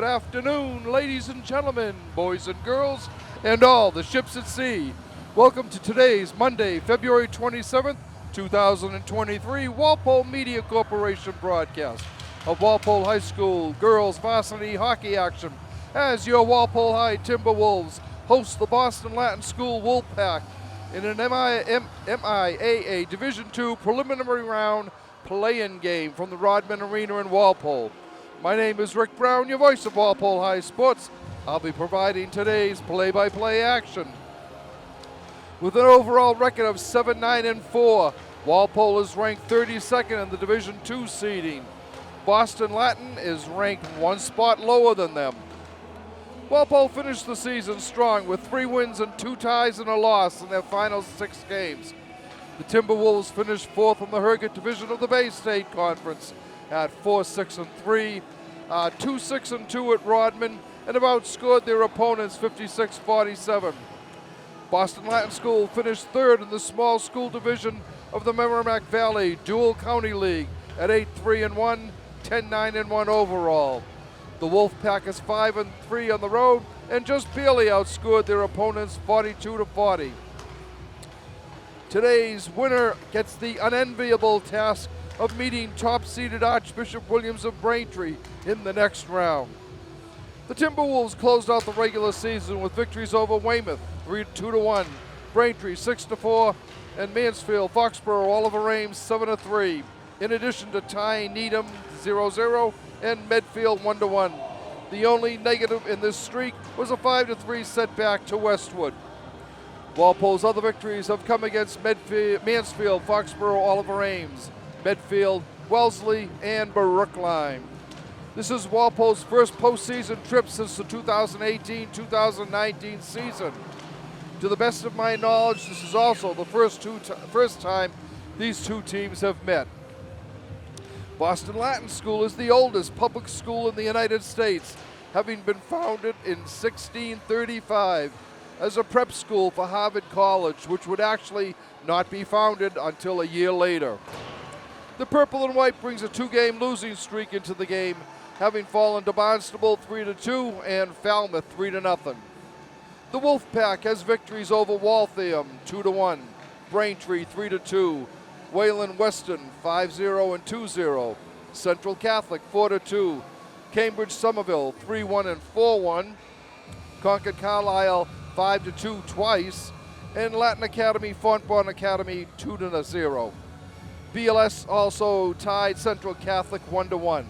Good afternoon, ladies and gentlemen, boys and girls, and all the ships at sea. Welcome to today's Monday, February 27th, 2023 Walpole Media Corporation broadcast of Walpole High School girls varsity hockey action as your Walpole High Timberwolves host the Boston Latin School Wolfpack in an MIAA Division II preliminary round play-in game from the Rodman Arena in Walpole. My name is Rick Brown, your voice of Walpole High Sports. I'll be providing today's play-by-play action. With an overall record of 7-9-4, Walpole is ranked 32nd in the Division II seeding. Boston Latin is ranked one spot lower than them. Walpole finished the season strong with 3 wins and 2 ties and a loss in their final 6 games. The Timberwolves finished 4th in the Herget Division of the Bay State Conference at 4-6-3, 2-6-2 at Rodman, and outscored their opponents 56-47. Boston Latin School finished 3rd in the small school division of the Merrimack Valley Dual County League at 8-3-1, 10-9-1 overall. The Wolfpack is 5-3 on the road and just barely outscored their opponents 42-40. Today's winner gets the unenviable task of meeting top-seeded Archbishop Williams of Braintree in the next round. The Timberwolves closed out the regular season with victories over Weymouth 2-1, Braintree 6-4, and Mansfield, Foxborough, Oliver Ames 7-3, in addition to tying Needham 0-0 and Medfield 1-1. The only negative in this streak was a 5-3 setback to Westwood. Walpole's other victories have come against Mansfield, Foxborough, Oliver Ames, Medfield, Wellesley, and Brookline. This is Walpole's first postseason trip since the 2018-2019 season. To the best of my knowledge, this is also the first time these two teams have met. Boston Latin School is the oldest public school in the United States, having been founded in 1635 as a prep school for Harvard College, which would actually not be founded until a year later. The Purple and White brings a 2-game losing streak into the game, having fallen to Barnstable 3-2 and Falmouth 3-0. The Wolfpack has victories over Waltham 2-1, Braintree 3-2, Wayland Weston 5-0 and 2-0, Central Catholic 4-2, Cambridge Somerville 3-1 and 4-1, Concord Carlisle 5-2 twice, and Latin Academy Fontbonne Academy 2-0. BLS also tied Central Catholic 1-1.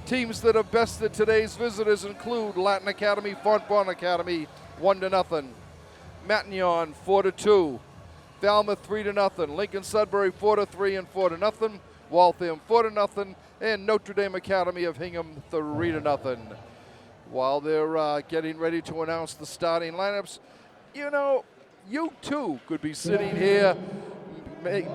Teams that have bested today's visitors include Latin Academy Fontbonne Academy 1-0, Matignon 4-2, Falmouth 3-0, Lincoln Sudbury 4-3 and 4-0, Waltham 4-0, and Notre Dame Academy of Hingham 3-0. While they're getting ready to announce the starting lineups, you know, you too could be sitting here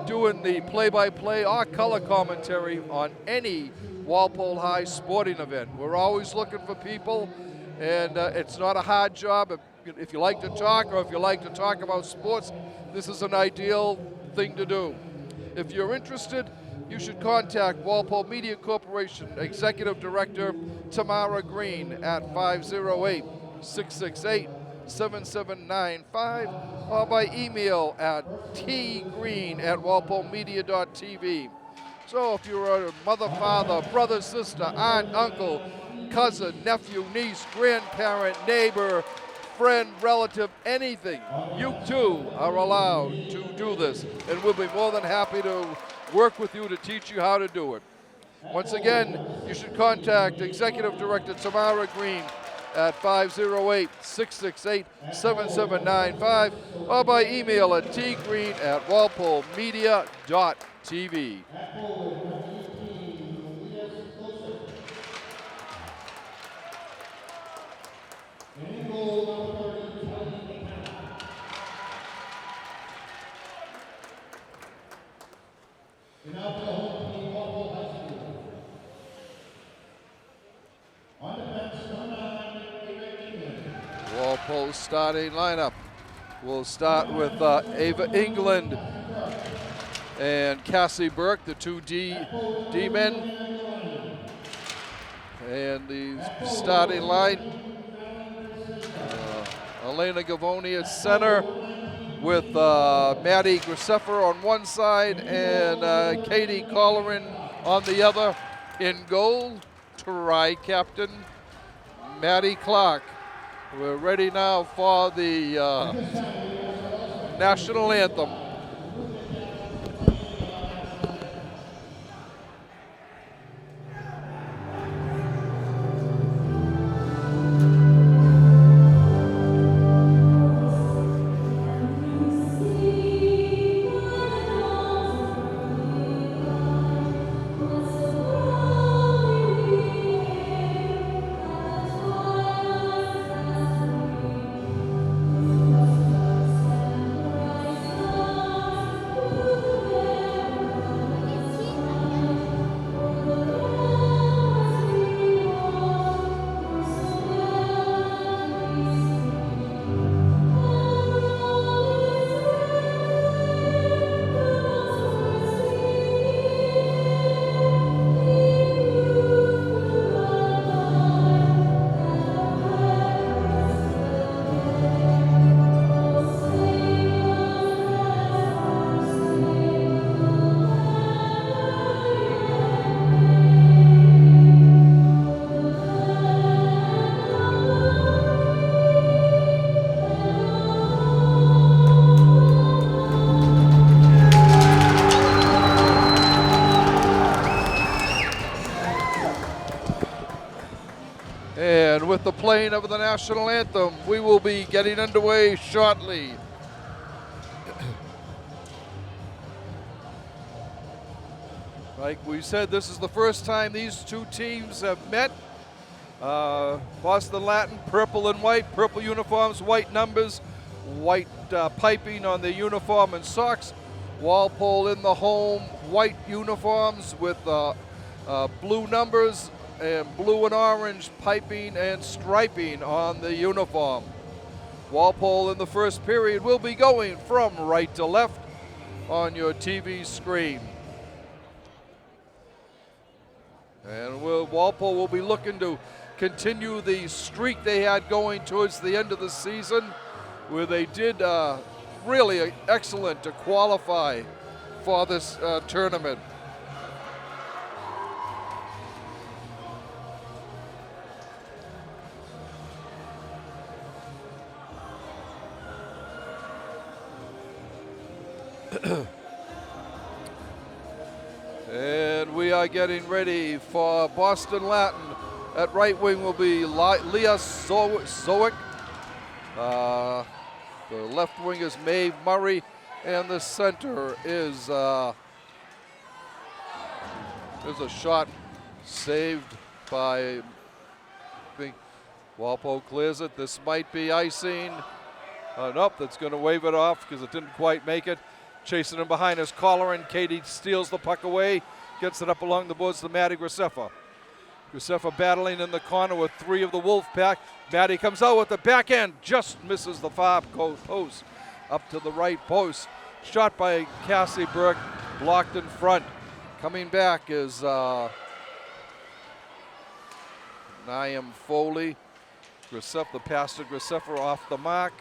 doing the play-by-play or color commentary on any Walpole High sporting event. We're always looking for people, and it's not a hard job. If you like to talk or if you like to talk about sports, this is an ideal thing to do. If you're interested, you should contact Walpole Media Corporation Executive Director Tamara Green at 508-668-7795 or by email at tgreen@walpolemedia.tv. So if you're a mother, father, brother, sister, aunt, uncle, cousin, nephew, niece, grandparent, neighbor, friend, relative, anything, you too are allowed to do this, and we'll be more than happy to work with you to teach you how to do it. Once again, you should contact Executive Director Tamara Green at 508-668-7795 or by email at tgreen@walpolemedia.tv. Walpole's starting lineup. We'll start with Ava England and Cassie Burke, the two D-men. And the starting line, Elena Gavoni at center with Maddie Graceffer on one side and Katie Colleran on the other. In goal, tri-captain Maddie Clark. We're ready now for the national anthem. And with the playing of the national anthem, we will be getting underway shortly. Like we said, this is the first time these two teams have met. Boston Latin, purple and white, purple uniforms, white numbers, white piping on the uniform and socks. Walpole in the home, white uniforms with blue numbers and blue and orange piping and striping on the uniform. Walpole in the first period will be going from right to left on your TV screen. And Walpole will be looking to continue the streak they had going towards the end of the season, where they did really excellent to qualify for this tournament. And we are getting ready for Boston Latin. At right wing will be Leah Zowick. The left wing is Maeve Murray, and the center is there's a shot saved by, I think, Walpole clears it. This might be icing. Nope, that's going to wave it off because it didn't quite make it. Chasing him behind his collar, and Katie steals the puck away, gets it up along the boards to Maddie Graceffer. Graceffer battling in the corner with three of the Wolf Pack. Maddie comes out with the back end, just misses the far post, up to the right post. Shot by Cassie Burke, blocked in front. Coming back is Niam Foley. Graceffer, the pass to Graceffer off the mark.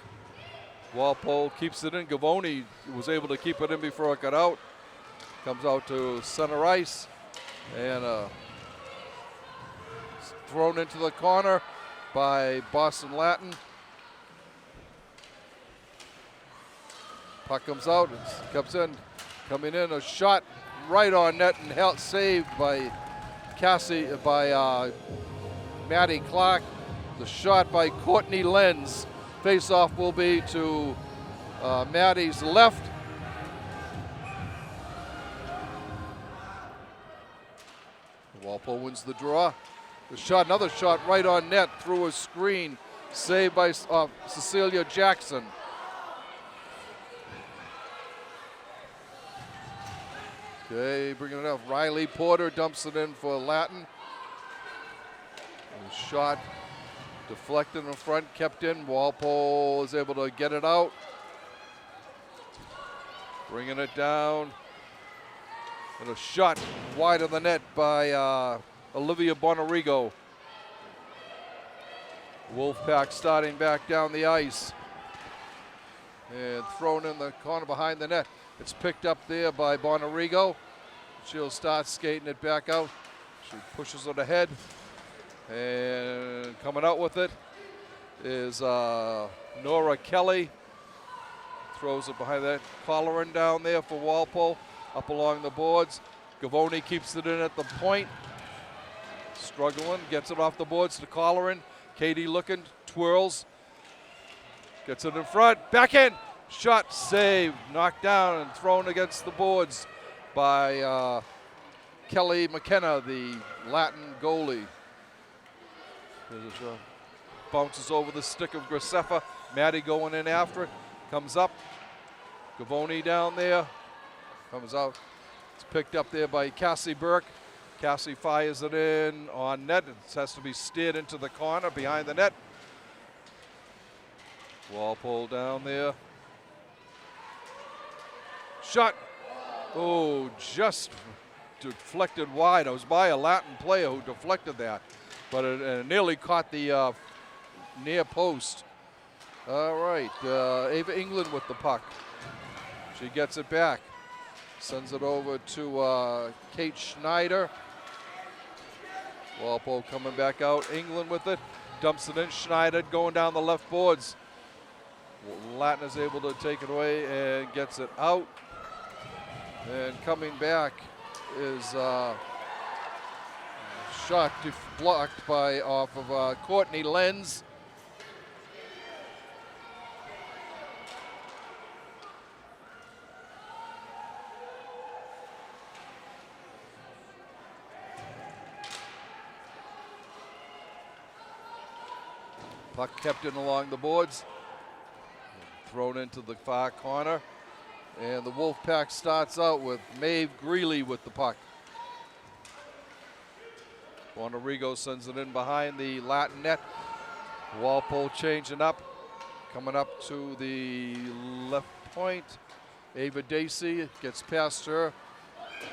Walpole keeps it in. Gavoni was able to keep it in before it got out. Comes out to center ice and thrown into the corner by Boston Latin. Puck comes out, it comes in, coming in, a shot right on net and held, saved by Maddie Clark. The shot by Courtney Lenz. Face-off will be to Maddie's left. Walpole wins the draw. The shot, another shot right on net through a screen, saved by Cecilia Jackson. Okay, bringing it up. Riley Porter dumps it in for Latin. And shot deflected in front, kept in. Walpole is able to get it out. Bringing it down. And a shot wide of the net by Olivia Bonarigo. Wolfpack starting back down the ice. And thrown in the corner behind the net. It's picked up there by Bonarigo. She'll start skating it back out. She pushes it ahead. And coming out with it is Nora Kelly. Throws it behind that. Colleran down there for Walpole. Up along the boards. Gavoni keeps it in at the point. Struggling. Gets it off the boards to Colleran. Katie looking. Twirls. Gets it in front. Backhand. Shot. Save. Knocked down and thrown against the boards by Kelly McKenna, the Latin goalie. Bounces over the stick of Graceffa. Maddie going in after it. Comes up. Gavoni down there. Comes out. It's picked up there by Cassie Burke. Cassie fires it in on net. It has to be steered into the corner behind the net. Walpole down there. Shot. Oh, just deflected wide. It was by a Latin player who deflected that, but it nearly caught the near post. All right, Ava England with the puck. She gets it back. Sends it over to Kate Schneider. Walpole coming back out. England with it. Dumps it in. Schneider going down the left boards. Latin is able to take it away and gets it out. And coming back is shot blocked by off of Courtney Lenz. Puck kept in along the boards. Thrown into the far corner. And the Wolfpack starts out with Maeve Greeley with the puck. Bonarigo sends it in behind the Latin net. Walpole changing up. Coming up to the left point. Ava Dacey gets past her.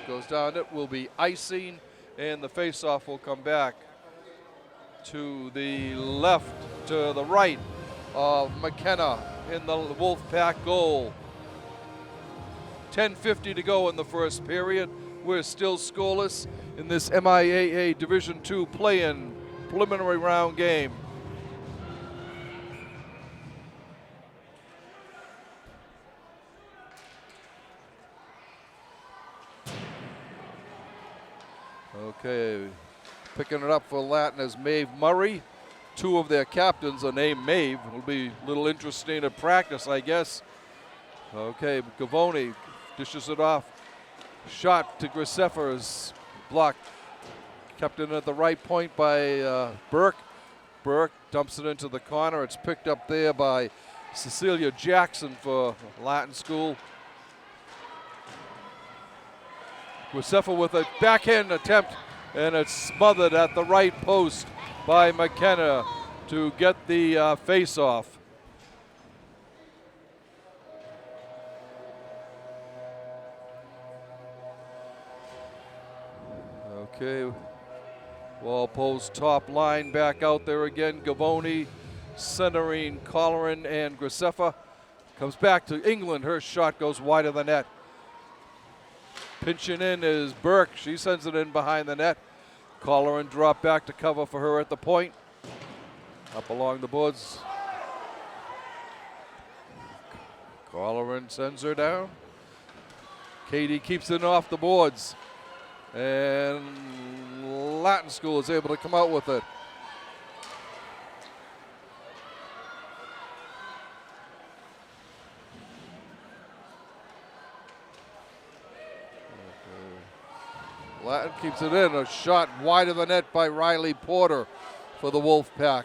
Goes down. It will be icing. And the faceoff will come back to the left, to the right of McKenna in the Wolfpack goal. 10:50 to go in the first period. We're still scoreless in this MIAA Division II play-in preliminary round game. Okay, picking it up for Latin is Maeve Murray. Two of their captains are named Maeve. It'll be a little interesting at practice, I guess. Okay, Gavoni dishes it off. Shot to Graceffa is blocked. Kept in at the right point by Burke. Burke dumps it into the corner. It's picked up there by Cecilia Jackson for Latin School. Graceffa with a backhand attempt, and it's smothered at the right post by McKenna to get the face-off. Okay, Walpole's top line back out there again. Gavoni centering Colleran and Graceffa. Comes back to England. Her shot goes wide of the net. Pinching in is Burke. She sends it in behind the net. Colleran drop back to cover for her at the point. Up along the boards. Colleran sends her down. Katie keeps it off the boards. And Latin School is able to come out with it. Latin keeps it in. A shot wide of the net by Riley Porter for the Wolfpack.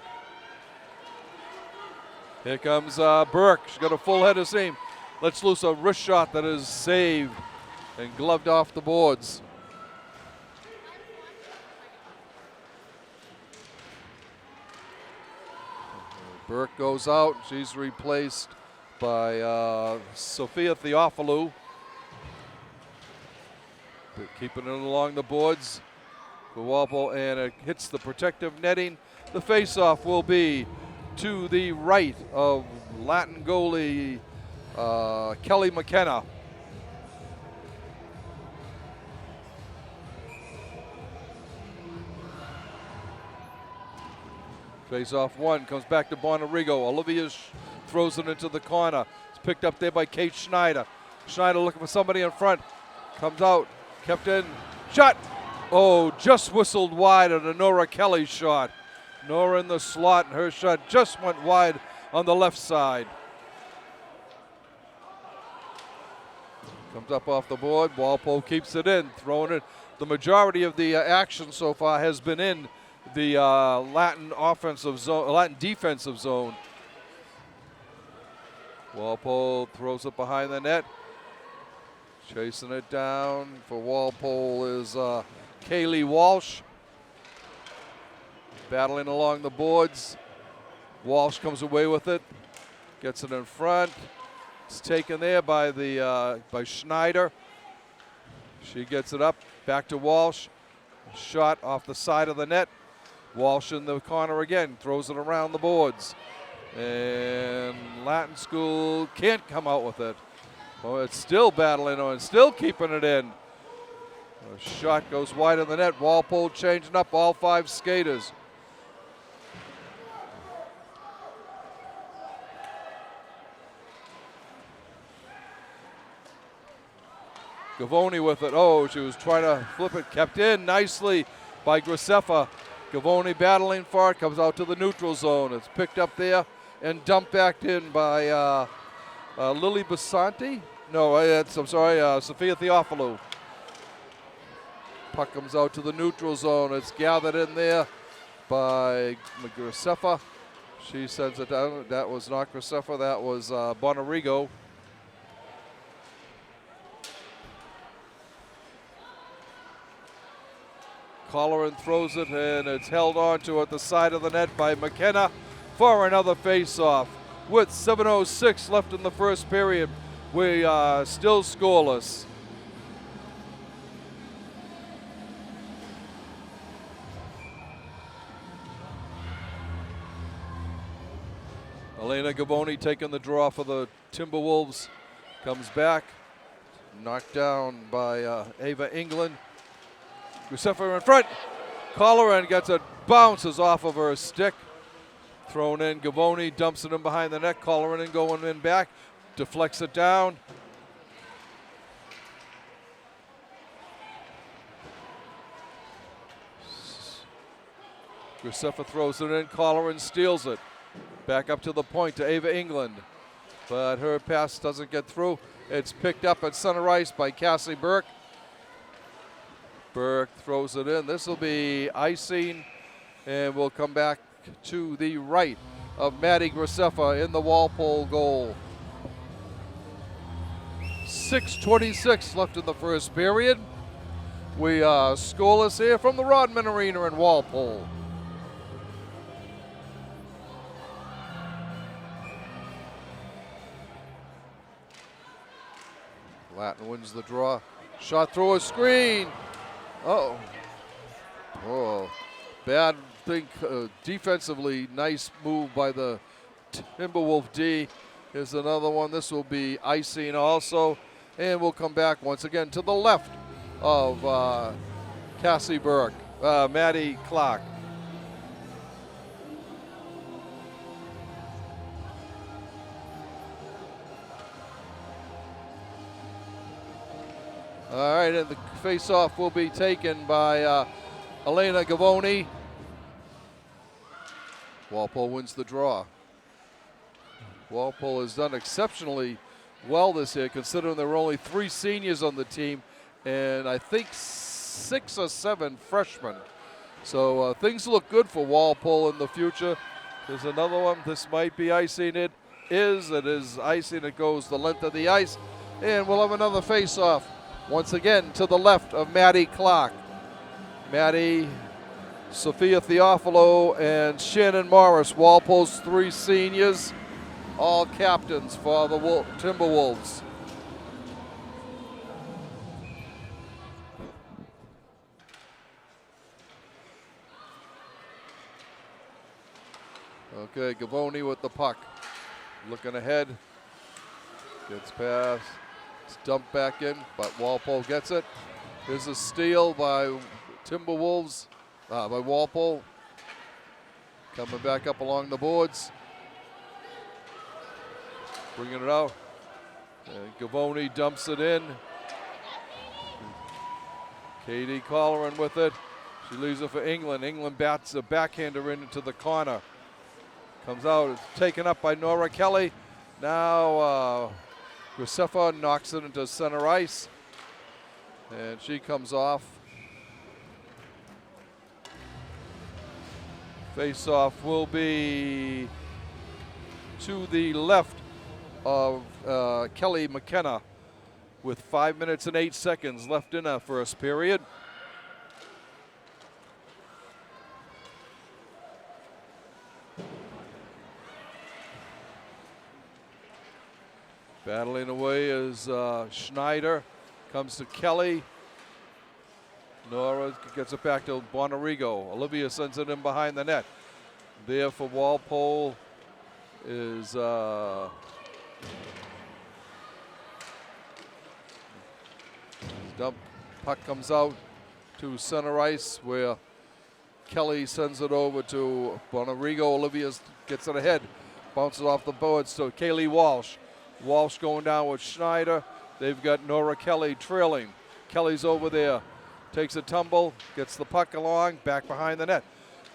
Here comes Burke. She's got a full head of steam. Lets loose a wrist shot that is saved and gloved off the boards. Burke goes out. She's replaced by Sophia Theophilou. Keeping it along the boards for Walpole, and it hits the protective netting. The face-off will be to the right of Latin goalie Kelly McKenna. Face off one, comes back to Bonarigo. Olivia throws it into the corner. It's picked up there by Kate Schneider. Schneider looking for somebody in front. Comes out, kept in, shot. Oh, just whistled wide on a Nora Kelly shot. Nora in the slot, and her shot just went wide on the left side. Comes up off the board. Walpole keeps it in, throwing it. The majority of the action so far has been in the Latin offensive zone, Latin defensive zone. Walpole throws it behind the net. Chasing it down for Walpole is Kaylee Walsh. Battling along the boards. Walsh comes away with it. Gets it in front. It's taken there by by Schneider. She gets it up. Back to Walsh. Shot off the side of the net. Walsh in the corner again. Throws it around the boards. And Latin School can't come out with it. Oh, it's still battling on, still keeping it in. A shot goes wide of the net. Walpole changing up all 5 skaters. Gavoni with it. Oh, she was trying to flip it. Kept in nicely by Graceffa. Gavoni battling for it. Comes out to the neutral zone. It's picked up there and dumped back in by Lily Basanti. No, I'm sorry, Sophia Theophilou. Puck comes out to the neutral zone. It's gathered in there by Graceffa. She sends it down. That was not Graceffa. That was Bonarigo. Colleran throws it, and it's held onto at the side of the net by McKenna for another face-off. With 7:06 left in the first period, we are still scoreless. Elena Gavoni taking the draw for the Timberwolves. Comes back, knocked down by Ava England. Graceffa in front. Colleran gets it, bounces off of her stick. Thrown in. Gavoni dumps it in behind the net. Colleran going in back. Deflects it down. Graceffa throws it in. Colleran steals it. Back up to the point to Ava England. But her pass doesn't get through. It's picked up at center ice by Cassie Burke. Burke throws it in. This will be icing, and we'll come back to the right of Maddie Graceffa in the Walpole goal. 6:26 left in the first period. We are scoreless here from the Rodman Arena in Walpole. Latin wins the draw. Shot through a screen. Uh-oh. Oh, bad thing defensively. Nice move by the Timberwolf D. Here's another one. This will be icing also. And we'll come back once again to the left of Cassie Burke, Maddie Clark. All right, and the face-off will be taken by Elena Gavoni. Walpole wins the draw. Walpole has done exceptionally well this year, considering there were only 3 seniors on the team, and I think 6 or 7 freshmen. So things look good for Walpole in the future. There's another one. This might be icing. It is icing. It goes the length of the ice, and we'll have another face-off. Once again, to the left of Maddie Clark. Maddie, Sophia Theophilou, and Shannon Morris, Walpole's 3 seniors, all captains for the Timberwolves. Okay, Gavoni with the puck. Looking ahead. Gets past. It's dumped back in, but Walpole gets it. Here's a steal by Timberwolves, by Walpole. Coming back up along the boards. Bringing it out. And Gavoni dumps it in. Katie Colleran with it. She leaves it for England. England bats a backhander into the corner. Comes out. It's taken up by Nora Kelly. Now Josefa knocks it into center ice. And she comes off. Face-off will be to the left of Kelly McKenna with 5 minutes and 8 seconds left in our first period. Battling away is Schneider. Comes to Kelly. Nora gets it back to Bonarigo. Olivia sends it in behind the net. There for Walpole is dump. Puck comes out to center ice where Kelly sends it over to Bonarigo. Olivia gets it ahead. Bounces off the boards to Kaylee Walsh. Walsh going down with Schneider. They've got Nora Kelly trailing. Kelly's over there. Takes a tumble, gets the puck along, back behind the net.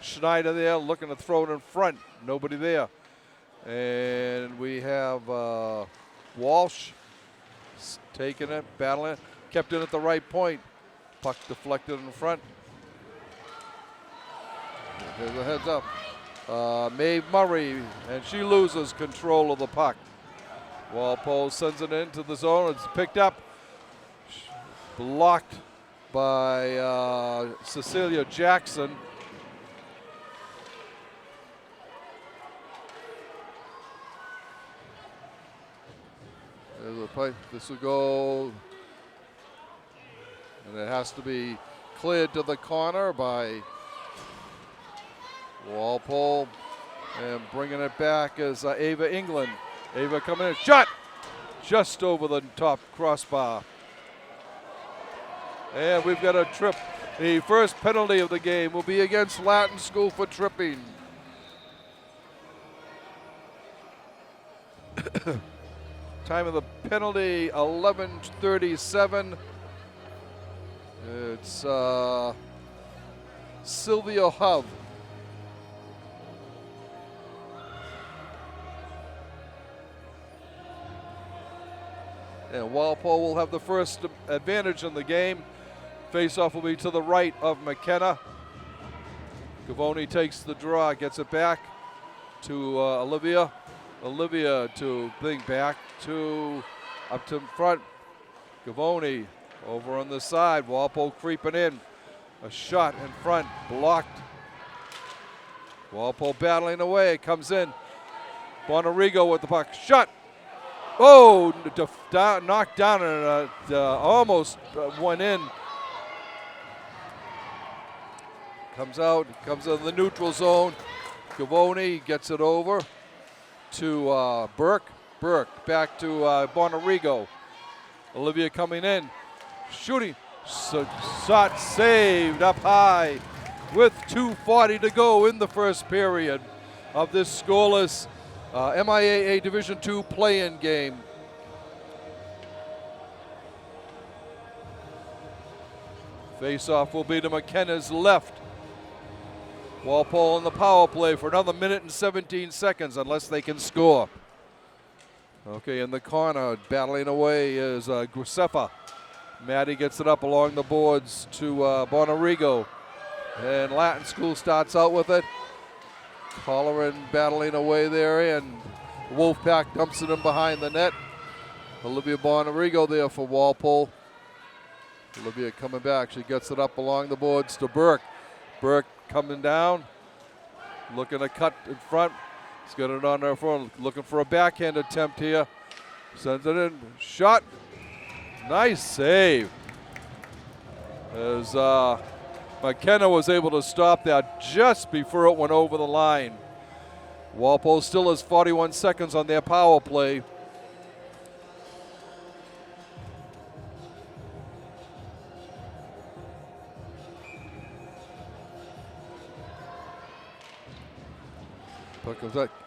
Schneider there looking to throw it in front. Nobody there. And we have Walsh taking it, battling it. Kept it at the right point. Puck deflected in front. There's a heads up. Maeve Murray, and she loses control of the puck. Walpole sends it into the zone. It's picked up. Blocked by Cecilia Jackson. There's a play. This will go, and it has to be cleared to the corner by Walpole. And bringing it back is Ava England. Ava coming in, shot! Just over the top crossbar. And we've got a trip. The first penalty of the game will be against Latin School for tripping. Time of the penalty, 11:37. It's Sylvia Hove. And Walpole will have the first advantage in the game. Face-off will be to the right of McKenna. Gavoni takes the draw, gets it back to Olivia. Olivia to bring back to up to front. Gavoni over on the side. Walpole creeping in. A shot in front, blocked. Walpole battling away, comes in. Bonarigo with the puck, shot. Oh, knocked down and almost went in. Comes out, comes in the neutral zone. Gavoni gets it over to Burke. Burke back to Bonarigo. Olivia coming in, shooting. Shot saved up high with 2:40 to go in the first period of this scoreless MIAA Division II play-in game. Face-off will be to McKenna's left. Walpole on the power play for another minute and 17 seconds unless they can score. Okay, in the corner, battling away is Josefa. Maddie gets it up along the boards to Bonarigo. And Latin School starts out with it. Colleran battling away there, and Wolfpack dumps it in behind the net. Olivia Bonarigo there for Walpole. Olivia coming back. She gets it up along the boards to Burke. Burke coming down, looking to cut in front. He's got it on her front, looking for a backhand attempt here. Sends it in, shot. Nice save. As McKenna was able to stop that just before it went over the line. Walpole still has 41 seconds on their power play.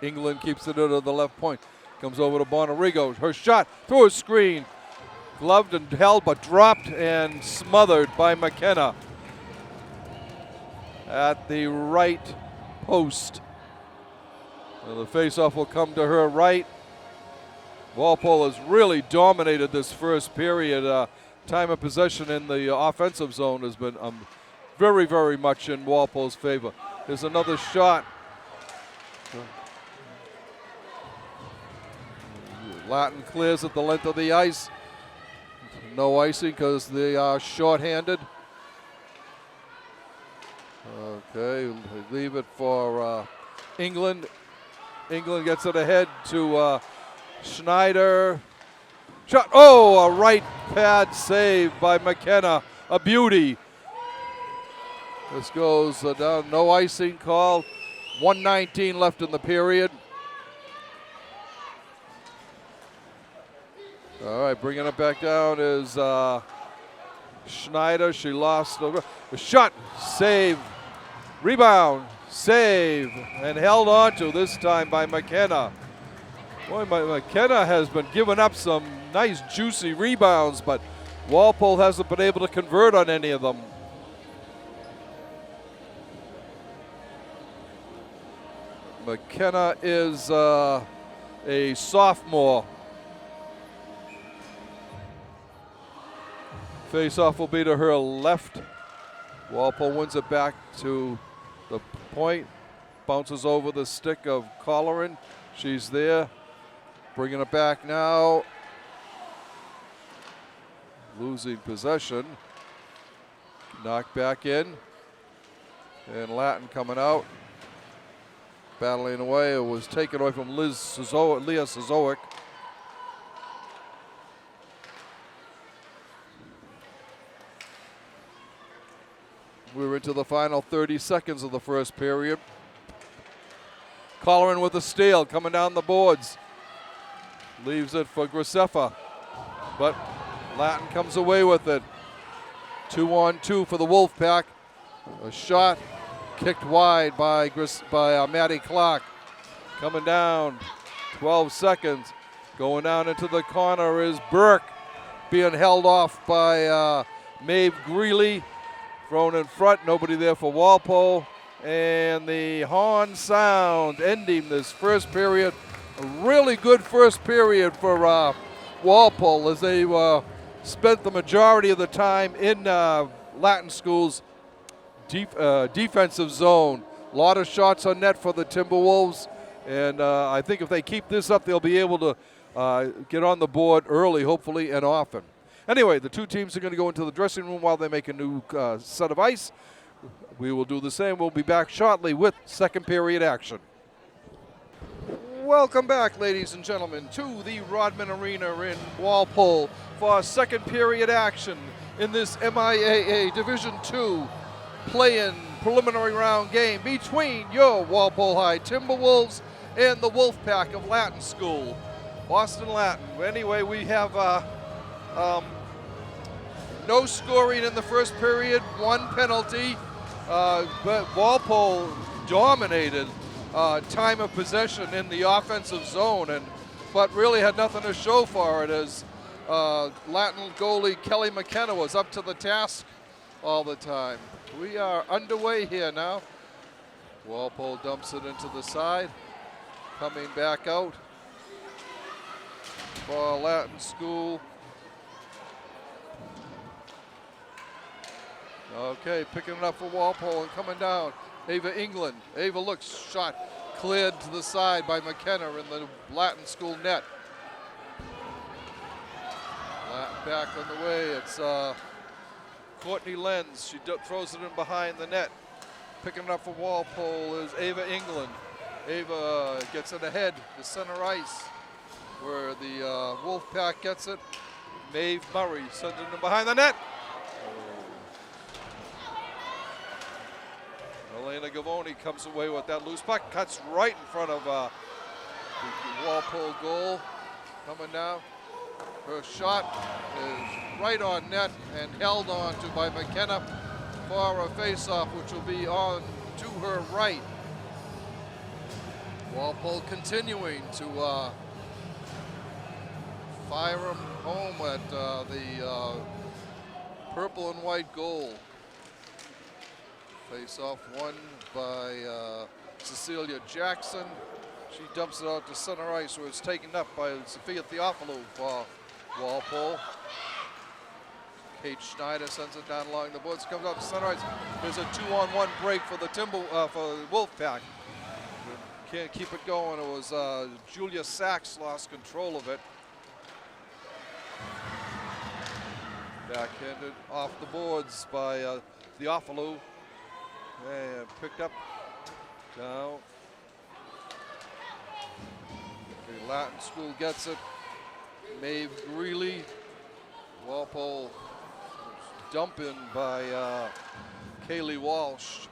England keeps it to the left point. Comes over to Bonarigo. Her shot through a screen. Gloved and held, but dropped and smothered by McKenna at the right post. And the faceoff will come to her right. Walpole has really dominated this first period. Time of possession in the offensive zone has been very, very much in Walpole's favor. There's another shot. Latin clears at the length of the ice. No icing because they are short-handed. Okay, leave it for England. England gets it ahead to Schneider. Shot, oh, a right pad save by McKenna, a beauty. This goes down, no icing called. 1:19 left in the period. All right, bringing it back down is Schneider. She lost the shot, save, rebound, save, and held on to this time by McKenna. Boy, McKenna has been giving up some nice juicy rebounds, but Walpole hasn't been able to convert on any of them. McKenna is a sophomore. Face-off will be to her left. Walpole wins it back to the point. Bounces over the stick of Colleran. She's there. Bringing it back now. Losing possession. Knocked back in. And Latin coming out. Battling away. It was taken away from Leah Sozowick. We're into the final 30 seconds of the first period. Colleran with a steal coming down the boards. Leaves it for Graceffa, but Latin comes away with it. 2-on-2 for the Wolfpack. A shot kicked wide by Maddie Clark. Coming down, 12 seconds. Going down into the corner is Burke, being held off by Maeve Greeley. Thrown in front, nobody there for Walpole. And the horn sound ending this first period. A really good first period for Walpole as they spent the majority of the time in Latin School's defensive zone. A lot of shots on net for the Timberwolves. And I think if they keep this up, they'll be able to get on the board early, hopefully, and often. Anyway, the two teams are going to go into the dressing room while they make a new set of ice. We will do the same. We'll be back shortly with second period action. Welcome back, ladies and gentlemen, to the Rodman Arena in Walpole for second period action in this MIAA Division II play-in preliminary round game between your Walpole High Timberwolves and the Wolfpack of Latin School, Boston Latin. Anyway, we have no scoring in the first period, one penalty, but Walpole dominated time of possession in the offensive zone, but really had nothing to show for it as Latin goalie Kelly McKenna was up to the task all the time. We are underway here now. Walpole dumps it into the side, coming back out for Latin School. Okay, picking it up for Walpole and coming down. Ava England. Ava looks, shot cleared to the side by McKenna in the Latin School net. Latin back on the way. It's Courtney Lenz. She throws it in behind the net. Picking it up for Walpole is Ava England. Ava gets it ahead to center ice where the Wolfpack gets it. Maeve Murray sends it in behind the net. Elena Gavoni comes away with that loose puck, cuts right in front of the Walpole goal. Coming down. Her shot is right on net and held on to by McKenna for a face-off, which will be on to her right. Walpole continuing to fire them home at the purple and white goal. Face-off won by Cecilia Jackson. She dumps it out to center ice, where it's taken up by Sophia Theophilou for Walpole. Kate Schneider sends it down along the boards, comes up to center ice. There's a 2-on-1 break for the Wolfpack. Can't keep it going. It was Julia Sachs lost control of it. Backhanded off the boards by Theophilou. And picked up down. The Latin School gets it. Maeve Greeley. Walpole dump in by Kaylee Walsh.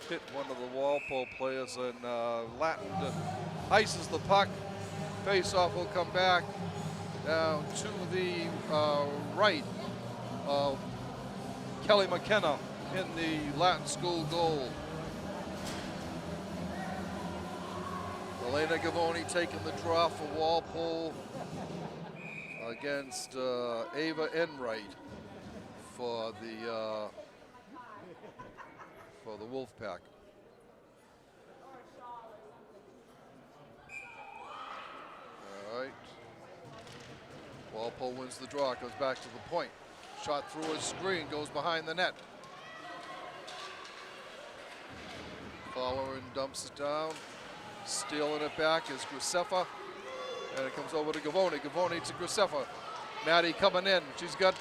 Hit one of the Walpole players, and Latin ices the puck. Face-off will come back down to the right of Kelly McKenna in the Latin School goal. Elena Gavoni taking the draw for Walpole against Ava Enright for the Wolfpack. All right. Walpole wins the draw, goes back to the point. Shot through a screen, goes behind the net. Following dumps it down. Stealing it back is Grisefa. And it comes over to Gavoni. Gavoni to Grisefa. Maddie coming in. She's got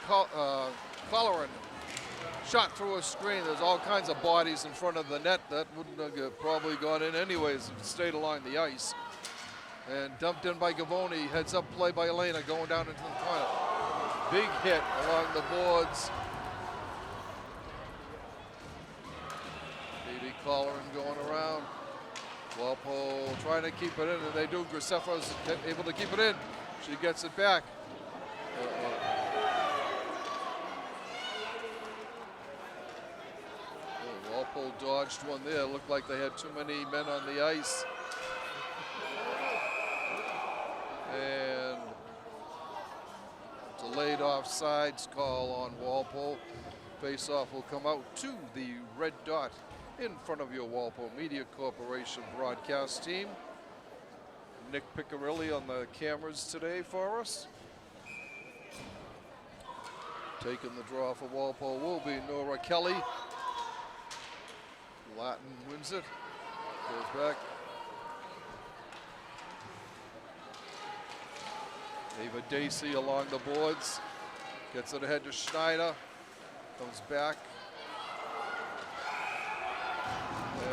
Colleran. Shot through a screen. There's all kinds of bodies in front of the net. That wouldn't have probably gone in anyways if it stayed along the ice. And dumped in by Gavoni. Heads up play by Elena going down into the corner. Big hit along the boards. Phoebe Colleran going around. Walpole trying to keep it in, and they do. Grisefa's able to keep it in. She gets it back. Walpole dodged one there. Looked like they had too many men on the ice. And delayed offsides call on Walpole. Face-off will come out to the red dot in front of your Walpole Media Corporation broadcast team. Nick Piccirilli on the cameras today for us. Taking the draw for Walpole will be Nora Kelly. Latin wins it. Goes back. Ava Dacey along the boards. Gets it ahead to Schneider. Comes back.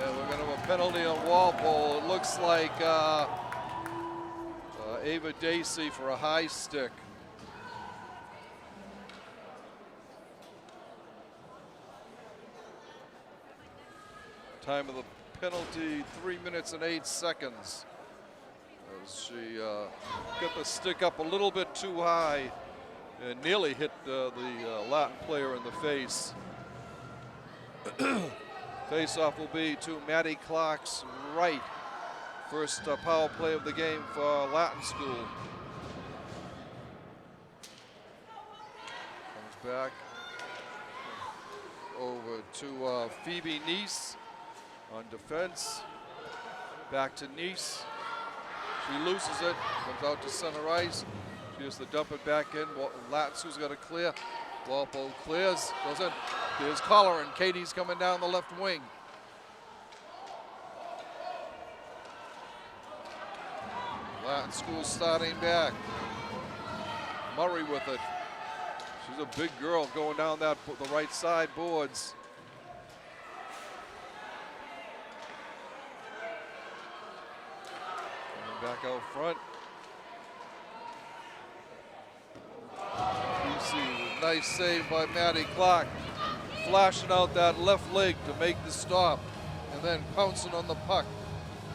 And we're going to have a penalty on Walpole. It looks like Ava Dacey for a high stick. Time of the penalty, 3 minutes and 8 seconds. As she got the stick up a little bit too high and nearly hit the Latin player in the face. Face-off will be to Maddie Clark's right. First power play of the game for Latin School. Comes back over to Phoebe Neese on defense. Back to Neese. She loses it, comes out to center ice. She has to dump it back in. Latin School's got to clear. Walpole clears, goes in. Here's Colleran. Katie's coming down the left wing. Latin School starting back. Murray with it. She's a big girl going down the right side boards. Coming back out front. You see, nice save by Maddie Clark. flashing out that left leg to make the stop, and then pouncing on the puck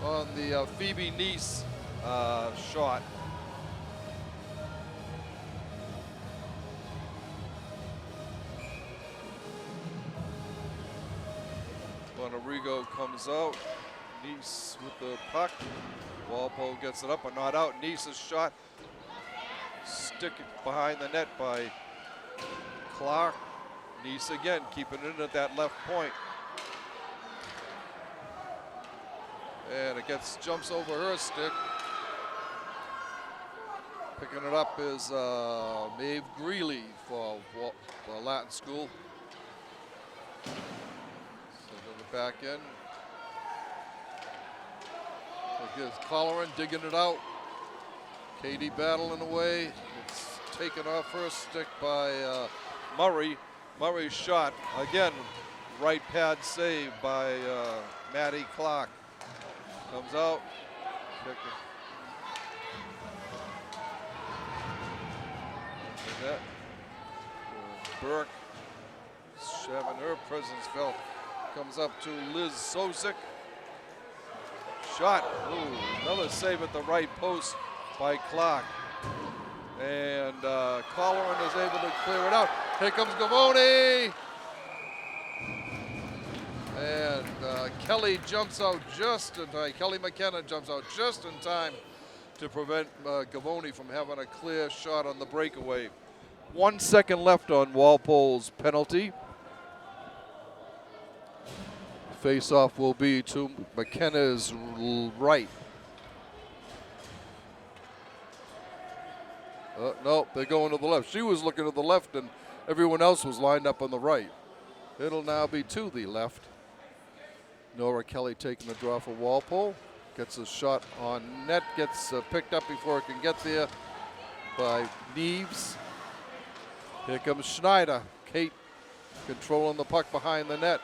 on the Phoebe Nice shot. Bonarigo comes out. Nice with the puck. Walpole gets it up but not out. Nice's shot. Stick it behind the net by Clark. Nice again keeping it at that left point. And it jumps over her stick. Picking it up is Maeve Greeley for Latin School. Sending it back in. Here's Colleran digging it out. Katie battling away. It's taken off her stick by Murray. Murray's shot, again, right pad save by Maddie Clark. Comes out. Burke, having her presence felt. Comes up to Liz Sosick. Shot. Ooh, another save at the right post by Clark. And Colleran is able to clear it out. Here comes Gavoni. And Kelly jumps out just in time. Kelly McKenna jumps out just in time to prevent Gavoni from having a clear shot on the breakaway. 1 second left on Walpole's penalty. Face-off will be to McKenna's right. No, they're going to the left. She was looking to the left and everyone else was lined up on the right. It'll now be to the left. Nora Kelly taking the draw for Walpole. Gets a shot on net, gets picked up before it can get there by Neves. Here comes Schneider. Kate controlling the puck behind the net.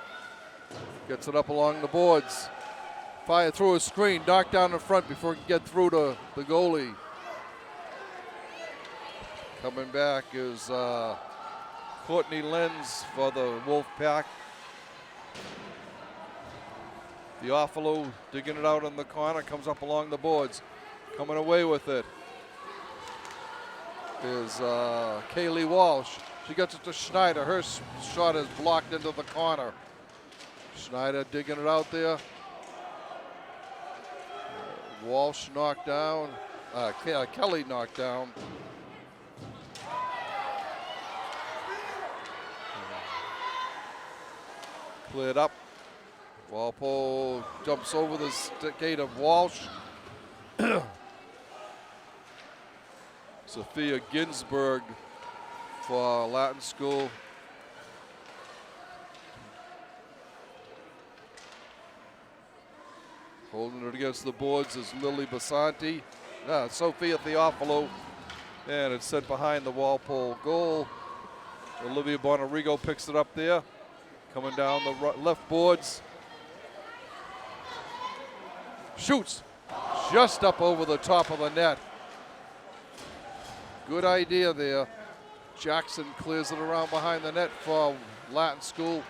Gets it up along the boards. Fire through a screen, knocked down in front before it can get through to the goalie. Coming back is Courtney Lenz for the Wolfpack. Theophilo digging it out in the corner, comes up along the boards. Coming away with it is Kaylee Walsh. She gets it to Schneider. Her shot is blocked into the corner. Schneider digging it out there. Walsh knocked down. Kelly knocked down. Cleared up. Walpole jumps over the stickgate of Walsh. Sophia Ginsburg for Latin School. Holding it against the boards is Lily Basanti. Sophia Theophilo. And it's sent behind the Walpole goal. Olivia Bonarigo picks it up there. Coming down the left boards. Shoots just up over the top of the net. Good idea there. Jackson clears it around behind the net for Latin School.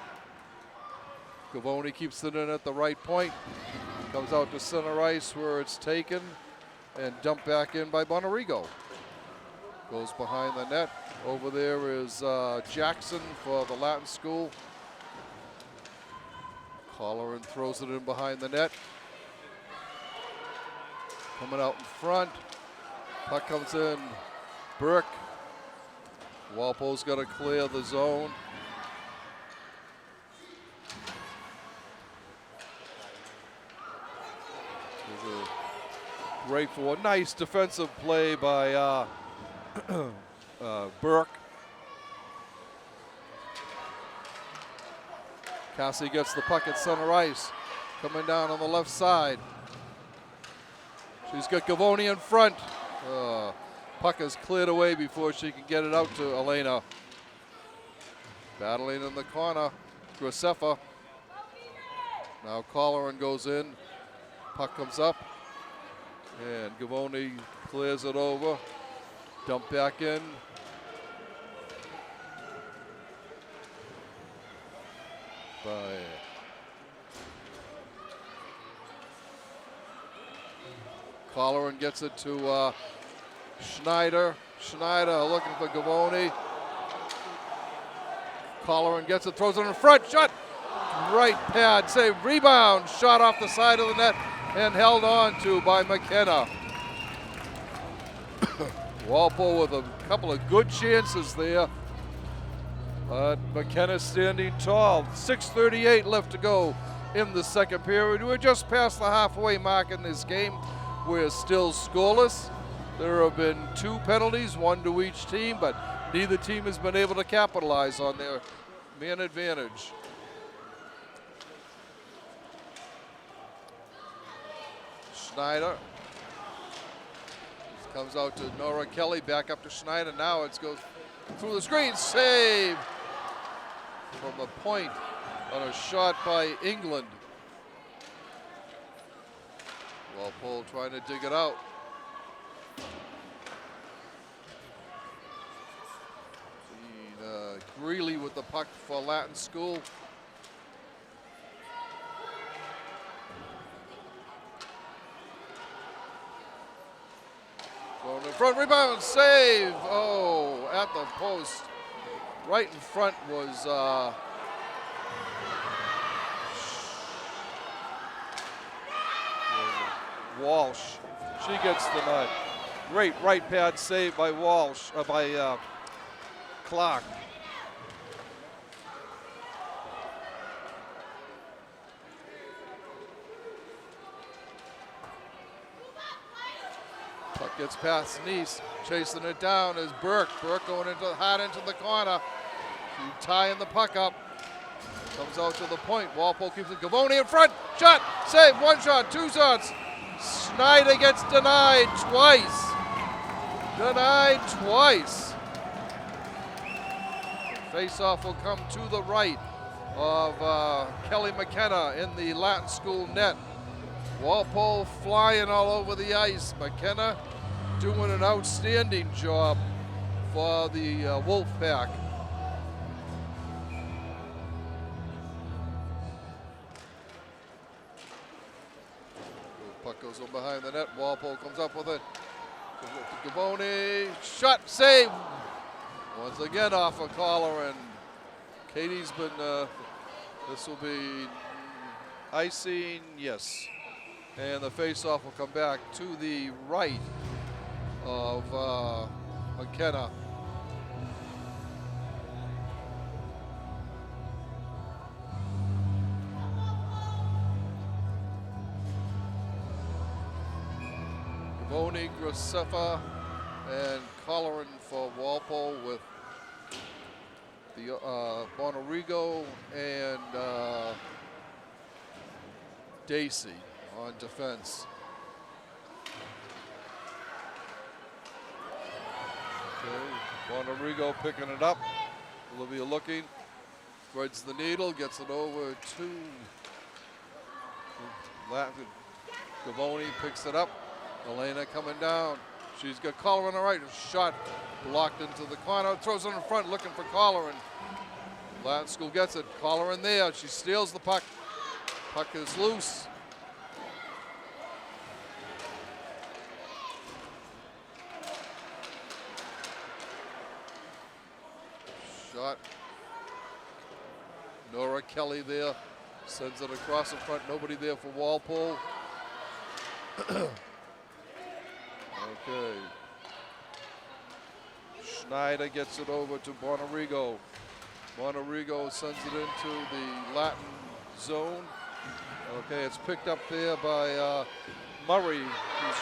Gavoni keeps it in at the right point. Comes out to center ice where it's taken and dumped back in by Bonarigo. Goes behind the net. Over there is Jackson for the Latin School. Colleran throws it in behind the net. Coming out in front. Puck comes in. Burke. Walpole's got to clear the zone. Great for a nice defensive play by Burke. Cassie gets the puck at center ice. Coming down on the left side. She's got Gavoni in front. Puck is cleared away before she can get it out to Elena. Battling in the corner. Graceffa. Now Colleran goes in. Puck comes up. And Gavoni clears it over. Dump back in. by Colleran gets it to Schneider. Schneider looking for Gavoni. Colleran gets it, throws it in front, shot. Right pad, save, rebound, shot off the side of the net and held on to by McKenna. Walpole with a couple of good chances there. But McKenna standing tall. 6:38 left to go in the second period. We're just past the halfway mark in this game. We're still scoreless. There have been 2 penalties, 1 to each team, but neither team has been able to capitalize on their man advantage. Schneider comes out to Nora Kelly, back up to Schneider. Now it goes through the screen, save from the point on a shot by England. Walpole trying to dig it out. Greeley with the puck for Latin School. Thrown in front, rebound, save. Oh, at the post. Right in front was Walsh. She gets the nut. Great right pad save by Walsh, by Clark. Puck gets past Neese, chasing it down is Burke. Burke going hard into the corner. She's tying the puck up. Comes out to the point. Walpole keeps it. Gavoni in front. Shot. Save. 1 shot. 2 shots. Schneider gets denied twice. Denied twice. Face-off will come to the right of Kelly McKenna in the Latin School net. Walpole flying all over the ice. McKenna doing an outstanding job for the Wolfpack. The puck goes on behind the net. Walpole comes up with it. Gavoni, shot, save. Once again off a collar, and Katie's been, this will be icing, yes. And the face-off will come back to the right of McKenna. Gavoni, Graceffa, and Colleran for Walpole, with the Bonarigo and Dacey on defense. Okay, Bonarigo picking it up. Olivia looking, threads the needle, gets it over to Gavoni, picks it up. Elena coming down. She's got Colleran on the right. Shot blocked into the corner. Throws it in front, looking for Colleran. Latin School gets it. Colleran there. She steals the puck. Puck is loose. Shot. Nora Kelly there. Sends it across the front. Nobody there for Walpole. Okay. Schneider gets it over to Bonarigo. Bonarigo sends it into the Latin zone. Okay, it's picked up there by Murray.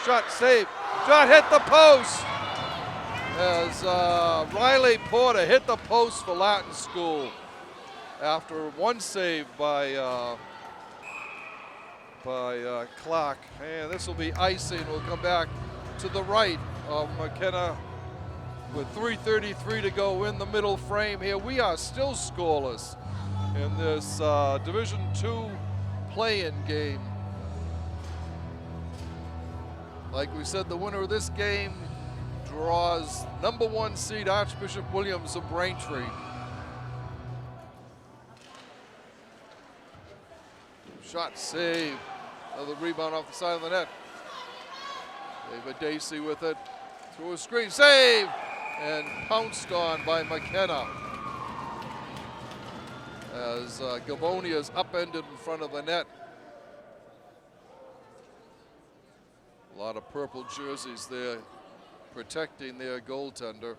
Shot, save. Shot hit the post. As Riley Porter hit the post for Latin School after one save by Clark. And this will be icing. We'll come back to the right of McKenna with 3:33 to go in the middle frame here. We are still scoreless in this Division II play-in game. Like we said, the winner of this game draws #1 seed Archbishop Williams of Braintree. Shot save. Another rebound off the side of the net. David Dacey with it. Through a screen. Save! And pounced on by McKenna. As Gavoni is upended in front of the net. A lot of purple jerseys there protecting their goaltender.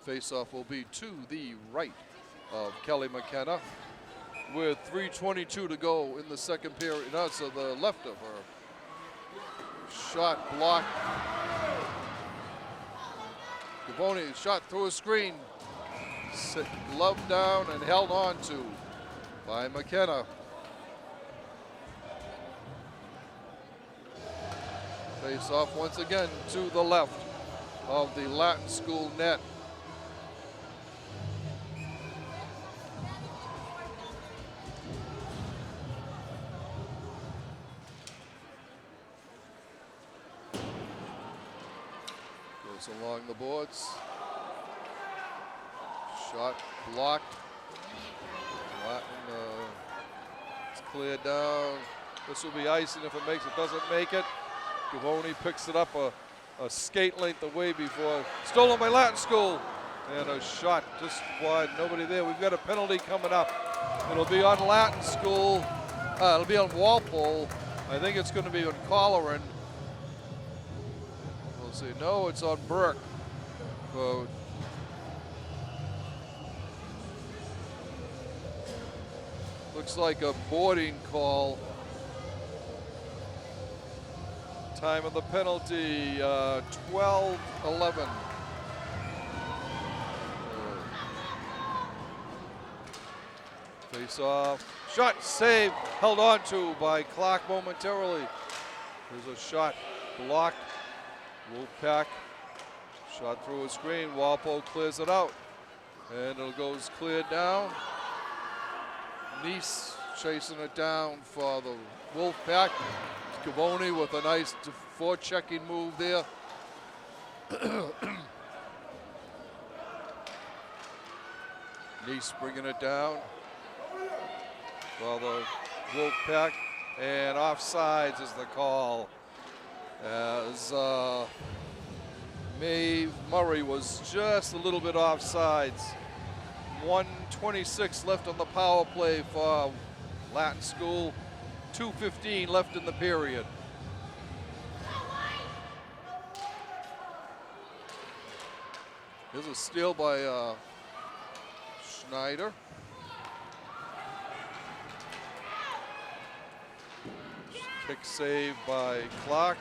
Faceoff will be to the right of Kelly McKenna with 3:22 to go in the second period. No, to the left of her. Shot blocked. Gavoni shot through a screen. Gloved down and held on to by McKenna. Face off once again to the left of the Latin School net. Goes along the boards. Shot blocked. Latin, it's cleared down. This will be icing if it makes it. Doesn't make it. Gavoni picks it up a skate length away before. Stolen by Latin School. And a shot just wide. Nobody there. We've got a penalty coming up. It'll be on Latin School. It'll be on Walpole. I think it's going to be on Colleran. We'll see. No, it's on Burke. So looks like a boarding call. Time of the penalty, 12:11. Face off. Shot saved, held on to by Clark momentarily. There's a shot blocked. Wolfpack shot through a screen. Walpole clears it out. And it goes cleared down. Nice chasing it down for the Wolfpack. Gavoni with a nice forechecking move there. Nice bringing it down for the Wolfpack. And offsides is the call. As Maeve Murray was just a little bit offsides. 1:26 left on the power play for Latin School. 2:15 left in the period. Here's a steal by Schneider. Kick save by Clark.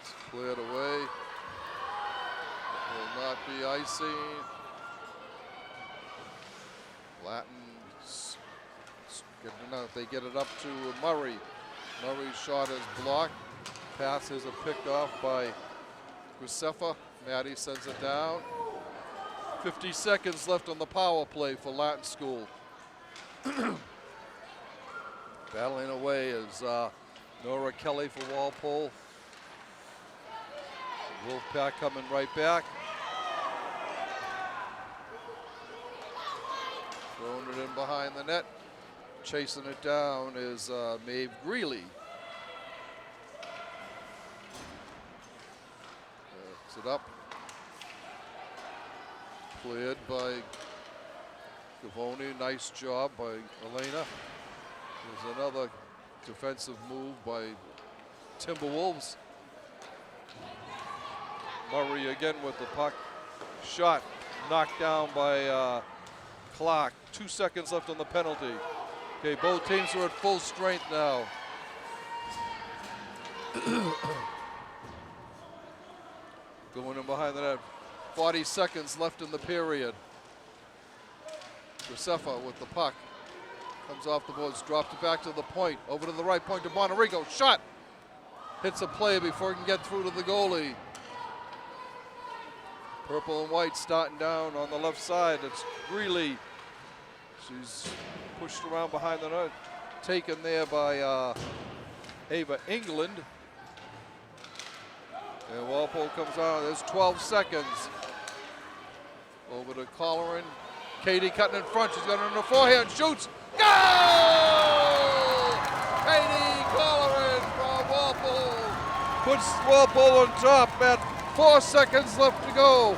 It's cleared away. It will not be icing. Latin, they get it up to Murray. Murray's shot is blocked. Pass is picked off by Grisefa. Maddie sends it down. 50 seconds left on the power play for Latin School. Battling away is Nora Kelly for Walpole. Wolfpack coming right back. Throwing it in behind the net. Chasing it down is Maeve Greeley. Backs it up. Cleared by Gavoni. Nice job by Elena. There's another defensive move by Timberwolves. Murray again with the puck. Shot knocked down by Clark. 2 seconds left on the penalty. Okay, both teams are at full strength now. Going in behind the net. 40 seconds left in the period. Grisefa with the puck. Comes off the boards, dropped it back to the point. Over to the right point to Bonarigo. Shot! Hits a player before he can get through to the goalie. Purple and white starting down on the left side. It's Greeley. She's pushed around behind the net. Taken there by Ava England. And Walpole comes on. There's 12 seconds. Over to Colleran. Katie cutting in front. She's got it on the forehand. Shoots. Goal! Katie Colleran from Walpole puts Walpole on top at 4 seconds left to go.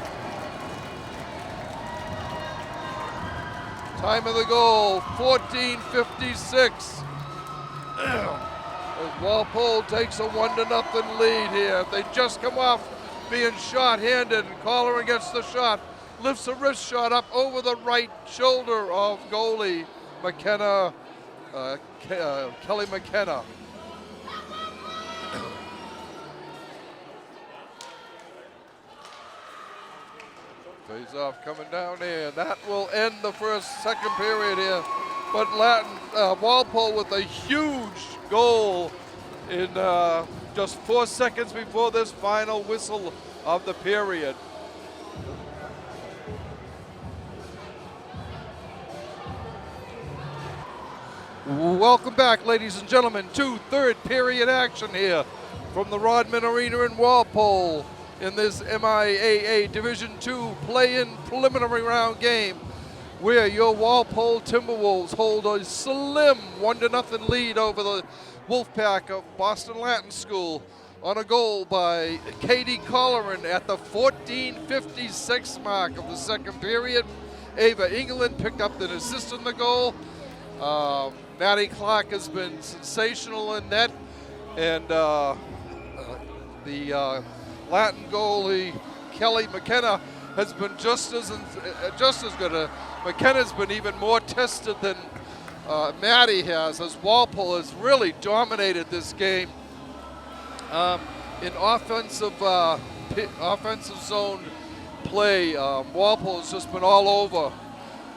Time of the goal, 14:56. As Walpole takes a 1-0 lead here. They just come off being shot-handed, and Colleran gets the shot. Lifts a wrist shot up over the right shoulder of goalie McKenna, Kelly McKenna. Face off coming down here. That will end the second period here. But Walpole with a huge goal in just 4 seconds before this final whistle of the period. Welcome back, ladies and gentlemen, to third period action here from the Rodman Arena in Walpole in this MIAA Division II play-in preliminary round game, where your Walpole Timberwolves hold a slim 1-0 lead over the Wolfpack of Boston Latin School on a goal by Katie Colleran at the 14:56 mark of the second period. Ava England picked up an assist in the goal. Maddie Clark has been sensational in net, and the Latin goalie Kelly McKenna has been just as good. McKenna's been even more tested than Maddie has, as Walpole has really dominated this game in offensive zone play. Walpole has just been all over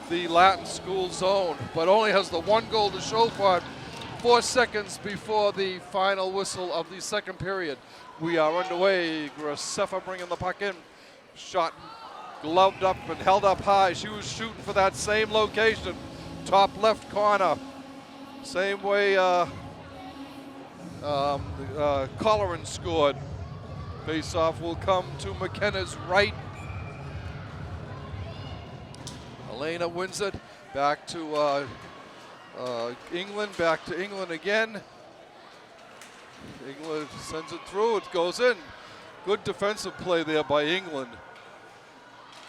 the Latin school zone, but only has the one goal to show for it 4 seconds before the final whistle of the second period. We are underway. Graceffa bringing the puck in. Shot gloved up and held up high. She was shooting for that same location. Top left corner. Same way Colleran scored. Face-off will come to McKenna's right. Elena wins it. Back to England. Back to England again. England sends it through. It goes in. Good defensive play there by England.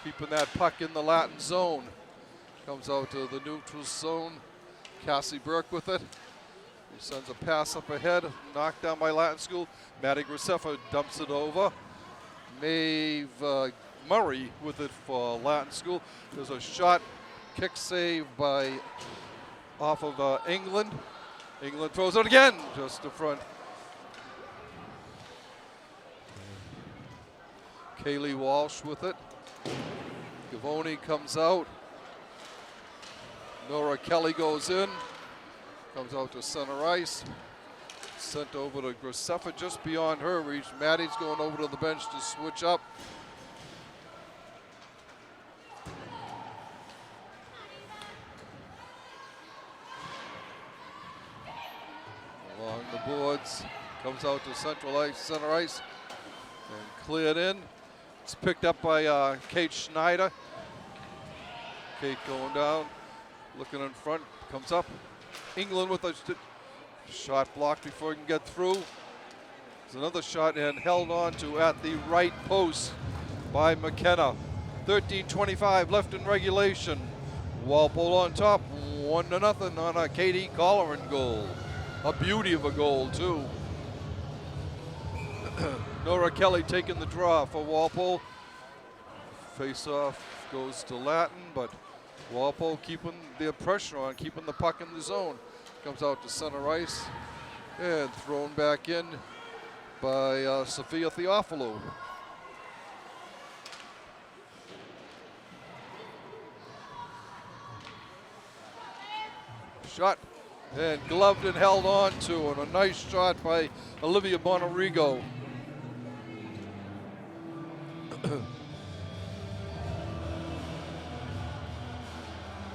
Keeping that puck in the Latin zone. Comes out to the neutral zone. Cassie Burke with it. He sends a pass up ahead. Knocked down by Latin School. Maddie Graceffa dumps it over. Maeve Murray with it for Latin School. There's a shot, kick save off of England. England throws it again, just to front. Kaylee Walsh with it. Gavoni comes out. Nora Kelly goes in. Comes out to center ice. Sent over to Graceffa just beyond her reach. Maddie's going over to the bench to switch up. Along the boards, comes out to center ice, and cleared in. It's picked up by Kate Schneider. Kate going down, looking in front, comes up. England with a shot blocked before he can get through. There's another shot and held on to at the right post by McKenna. 13:25 left in regulation. Walpole on top, 1-0 on a Katie Colleran goal. A beauty of a goal, too. Nora Kelly taking the draw for Walpole. Face-off goes to Latin, but Walpole keeping their pressure on, keeping the puck in the zone. Comes out to center ice and thrown back in by Sophia Theophilou. Shot and gloved and held on to, and a nice shot by Olivia Bonarigo.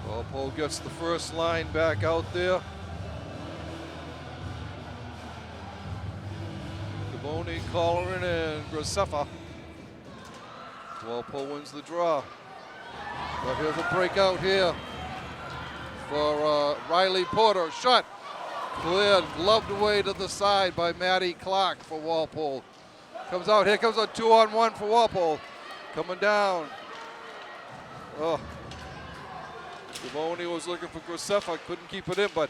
Walpole gets the first line back out there. Gavoni, Colleran, and Graceffa. Walpole wins the draw. But here's a breakout here for Riley Porter. Shot cleared, gloved away to the side by Maddie Clark for Walpole. Comes out, here comes a 2-on-1 for Walpole. Coming down. Oh. Gavoni was looking for Graceffa, couldn't keep it in, but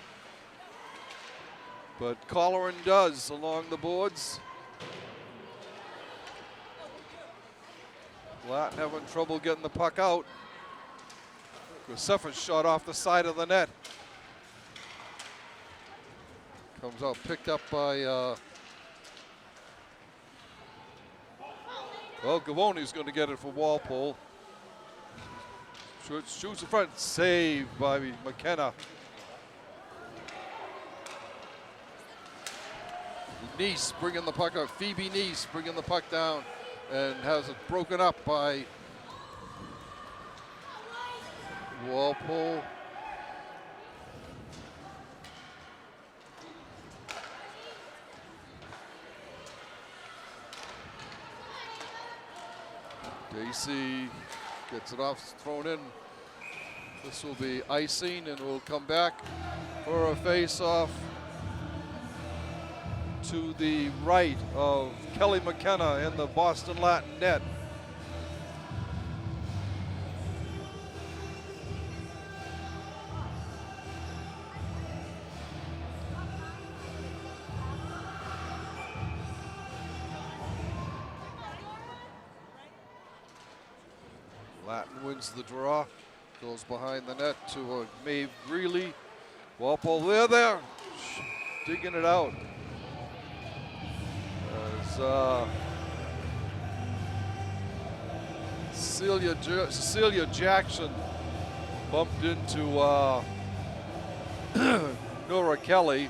Colleran does along the boards. Latin having trouble getting the puck out. Graceffa's shot off the side of the net. Comes out, picked up by, Gavoni's going to get it for Walpole. Shoots in front, saved by McKenna. Neese bringing the puck up, Phoebe Neese bringing the puck down and has it broken up by Walpole. Dacey gets it off, thrown in. This will be icing, and we'll come back for a face-off to the right of Kelly McKenna in the Boston Latin net. Latin wins the draw, goes behind the net to Maeve Greeley. Walpole, there, digging it out. As Cecilia Jackson bumped into Nora Kelly.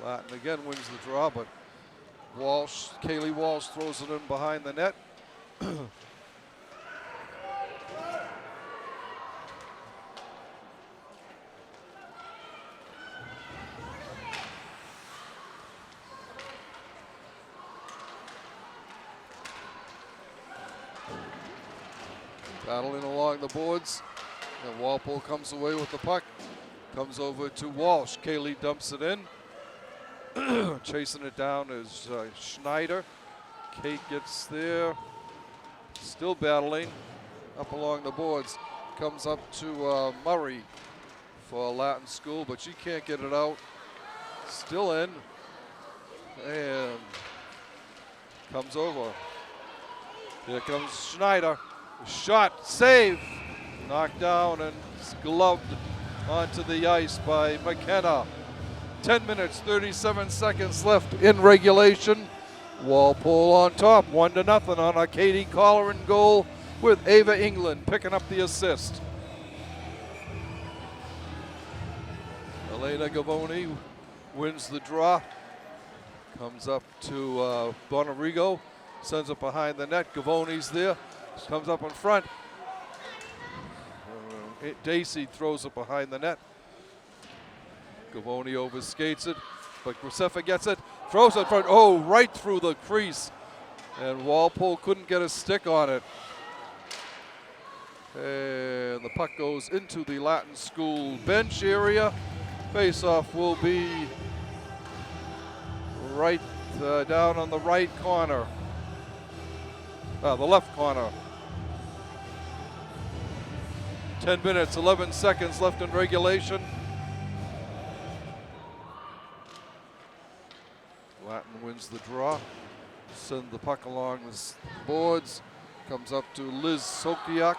Latin again wins the draw, but Kaylee Walsh throws it in behind the net. Battling along the boards, and Walpole comes away with the puck. Comes over to Walsh. Kaylee dumps it in. Chasing it down is Schneider. Kate gets there. Still battling up along the boards. Comes up to Murray for Latin School, but she can't get it out. Still in. And comes over. Here comes Schneider. Shot, save. Knocked down and gloved onto the ice by McKenna. 10 minutes, 37 seconds left in regulation. Walpole on top, 1-0 on a Katie Colleran goal with Ava England picking up the assist. Elena Gavoni wins the draw. Comes up to Bonarigo, sends it behind the net. Gavoni's there, comes up in front. Dacey throws it behind the net. Gavoni overskates it, but Graceffa gets it, throws it in front, right through the crease. And Walpole couldn't get a stick on it. And the puck goes into the Latin School bench area. Face-off will be right down on the right corner. The left corner. 10 minutes, 11 seconds left in regulation. Latin wins the draw. Send the puck along the boards. Comes up to Liz Sokiak.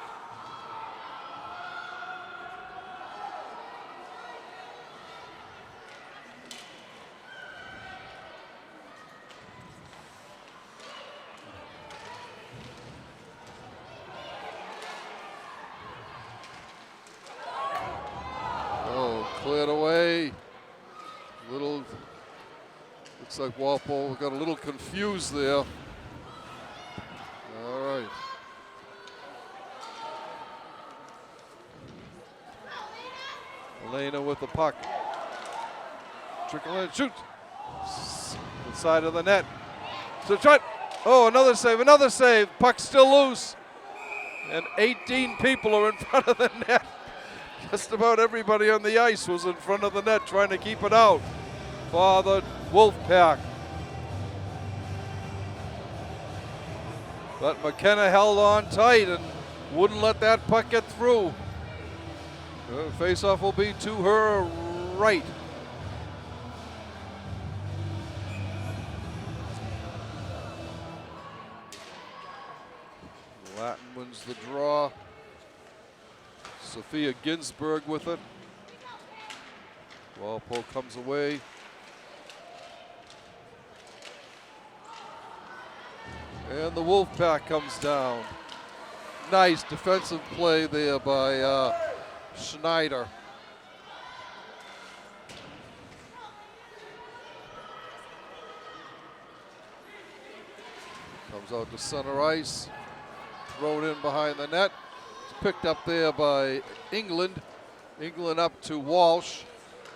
Cleared away. Looks like Walpole got a little confused there. All right. Elena with the puck. Trickle in, shoot. The side of the net. So shot. Oh, another save, another save. Puck's still loose. And 18 people are in front of the net. Just about everybody on the ice was in front of the net trying to keep it out for the Wolfpack. But McKenna held on tight and wouldn't let that puck get through. Face-off will be to her right. Latin wins the draw. Sophia Ginsburg with it. Walpole comes away. And the Wolfpack comes down. Nice defensive play there by Schneider. Comes out to center ice. Thrown in behind the net. It's picked up there by England. England up to Walsh.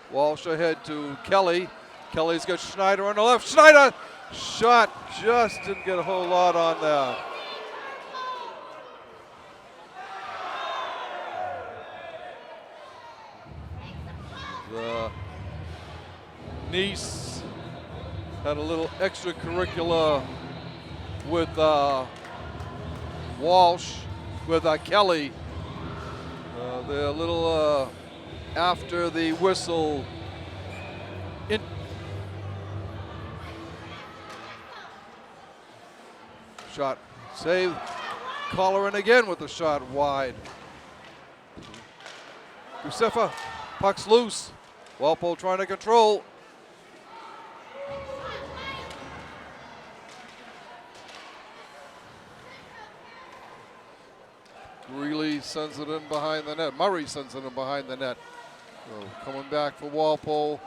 Walsh ahead to Kelly. Kelly's got Schneider on the left. Schneider! Shot just didn't get a whole lot on that. The Nice had a little extracurricular with Walsh, with Kelly. They're a little after the whistle. Shot saved. Colleran again with the shot wide. Gusefa, puck's loose. Walpole trying to control. Greeley sends it in behind the net. Murray sends it in behind the net. So coming back for Walpole.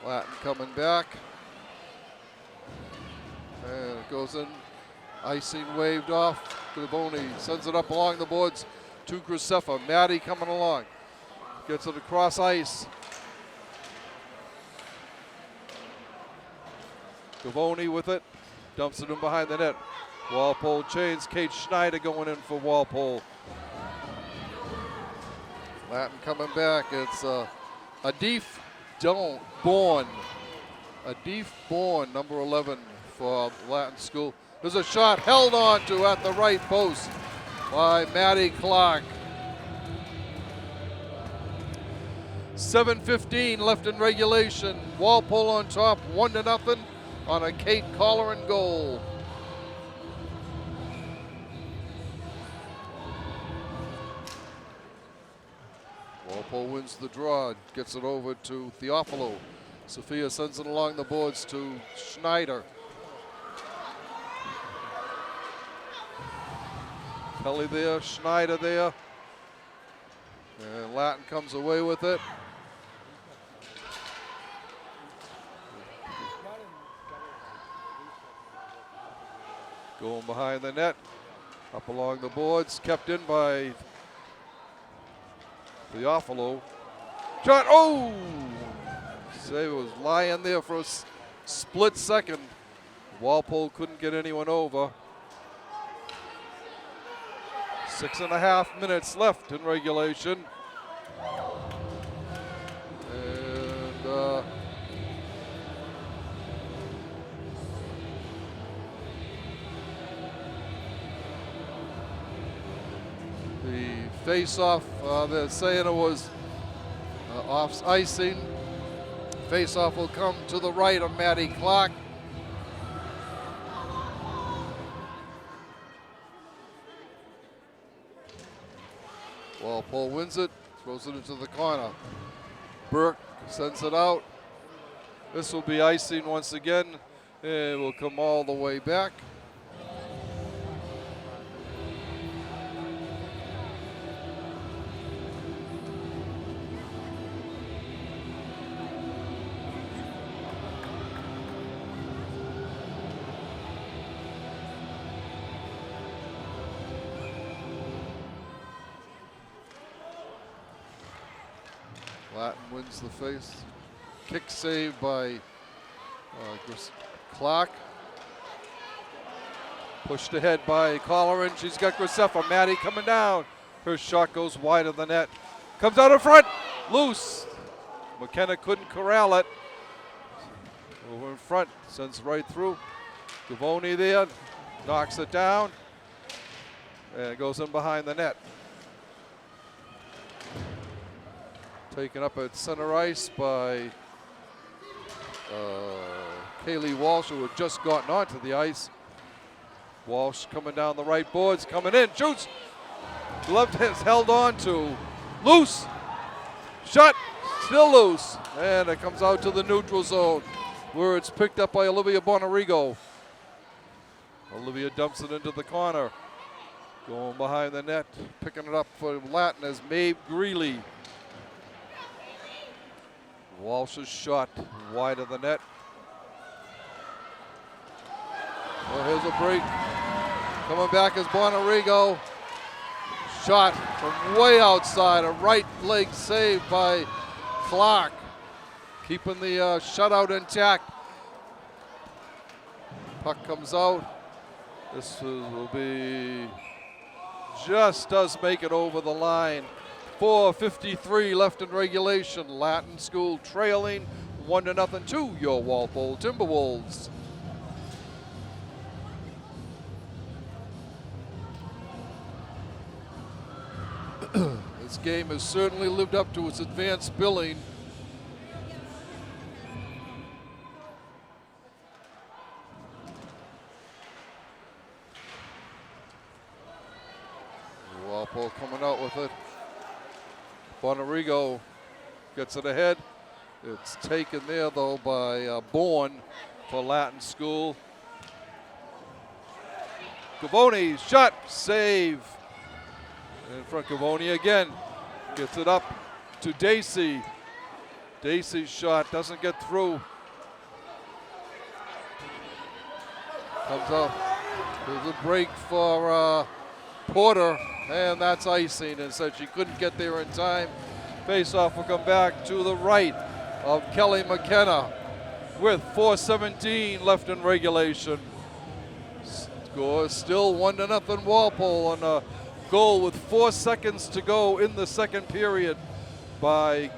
Latin coming back. And it goes in. Icing waved off. Gavoni sends it up along the boards to Gusefa. Maddie coming along. Gets it across ice. Gavoni with it. Dumps it in behind the net. Walpole chains. Kate Schneider going in for Walpole. Latin coming back. It's Adif Bourne. Adif Bourne, number 11 for Latin School. There's a shot held on to at the right post by Maddie Clark. 7:15 left in regulation. Walpole on top, 1-0 on a Kate Colleran goal. Walpole wins the draw, gets it over to Theophilo. Sophia sends it along the boards to Schneider. Kelly there, Schneider there. And Latin comes away with it. Going behind the net, up along the boards, kept in by Theophilo. Shot, oh! Save was lying there for a split second. Walpole couldn't get anyone over. 6.5 minutes left in regulation. And the face-off, they're saying it was off icing. Face-off will come to the right of Maddie Clark. Walpole wins it, throws it into the corner. Burke sends it out. This will be icing once again. It will come all the way back. Latin wins the face. Kick save by Clark. Pushed ahead by Colleran. She's got Graceffa. Maddie coming down. Her shot goes wide of the net. Comes out in front. Loose. McKenna couldn't corral it. Over in front. Sends right through. Gavoni there. Knocks it down. And it goes in behind the net. Taken up at center ice by Kaylee Walsh, who had just gotten onto the ice. Walsh coming down the right boards, coming in, shoots. Glove is held on to. Loose. Shot. Still loose. And it comes out to the neutral zone where it's picked up by Olivia Bonarigo. Olivia dumps it into the corner. Going behind the net. Picking it up for Latin as Maeve Greeley. Walsh's shot wide of the net. Well, here's a break. Coming back is Bonarigo. Shot from way outside. A right leg save by Clark. Keeping the shutout intact. Puck comes out. This will be, just does make it over the line. 4:53 left in regulation. Latin School trailing 1-0 to your Walpole Timberwolves. This game has certainly lived up to its advanced billing. Walpole coming out with it. Bonarigo gets it ahead. It's taken there, though, by Bourne for Latin School. Gavoni, shot, save. In front, Gavoni again. Gets it up to Dacey. Dacey's shot doesn't get through. Comes up. There's a break for Porter. And that's icing, and said she couldn't get there in time. Face-off will come back to the right of Kelly McKenna with 4:17 left in regulation. Score still 1-0 Walpole on a goal with 4 seconds to go in the second period by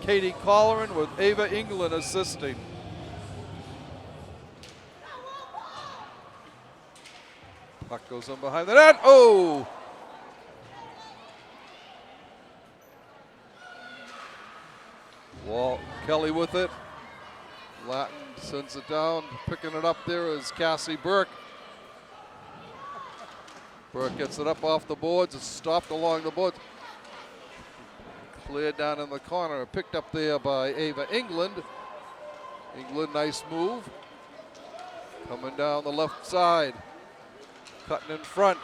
Katie Colleran with Ava England assisting. Puck goes in behind the net. Oh! Kelly with it. Latin sends it down. Picking it up there is Cassie Burke. Burke gets it up off the boards. It's stopped along the boards. Cleared down in the corner. Picked up there by Ava England. England, nice move. Coming down the left side. Cutting in front.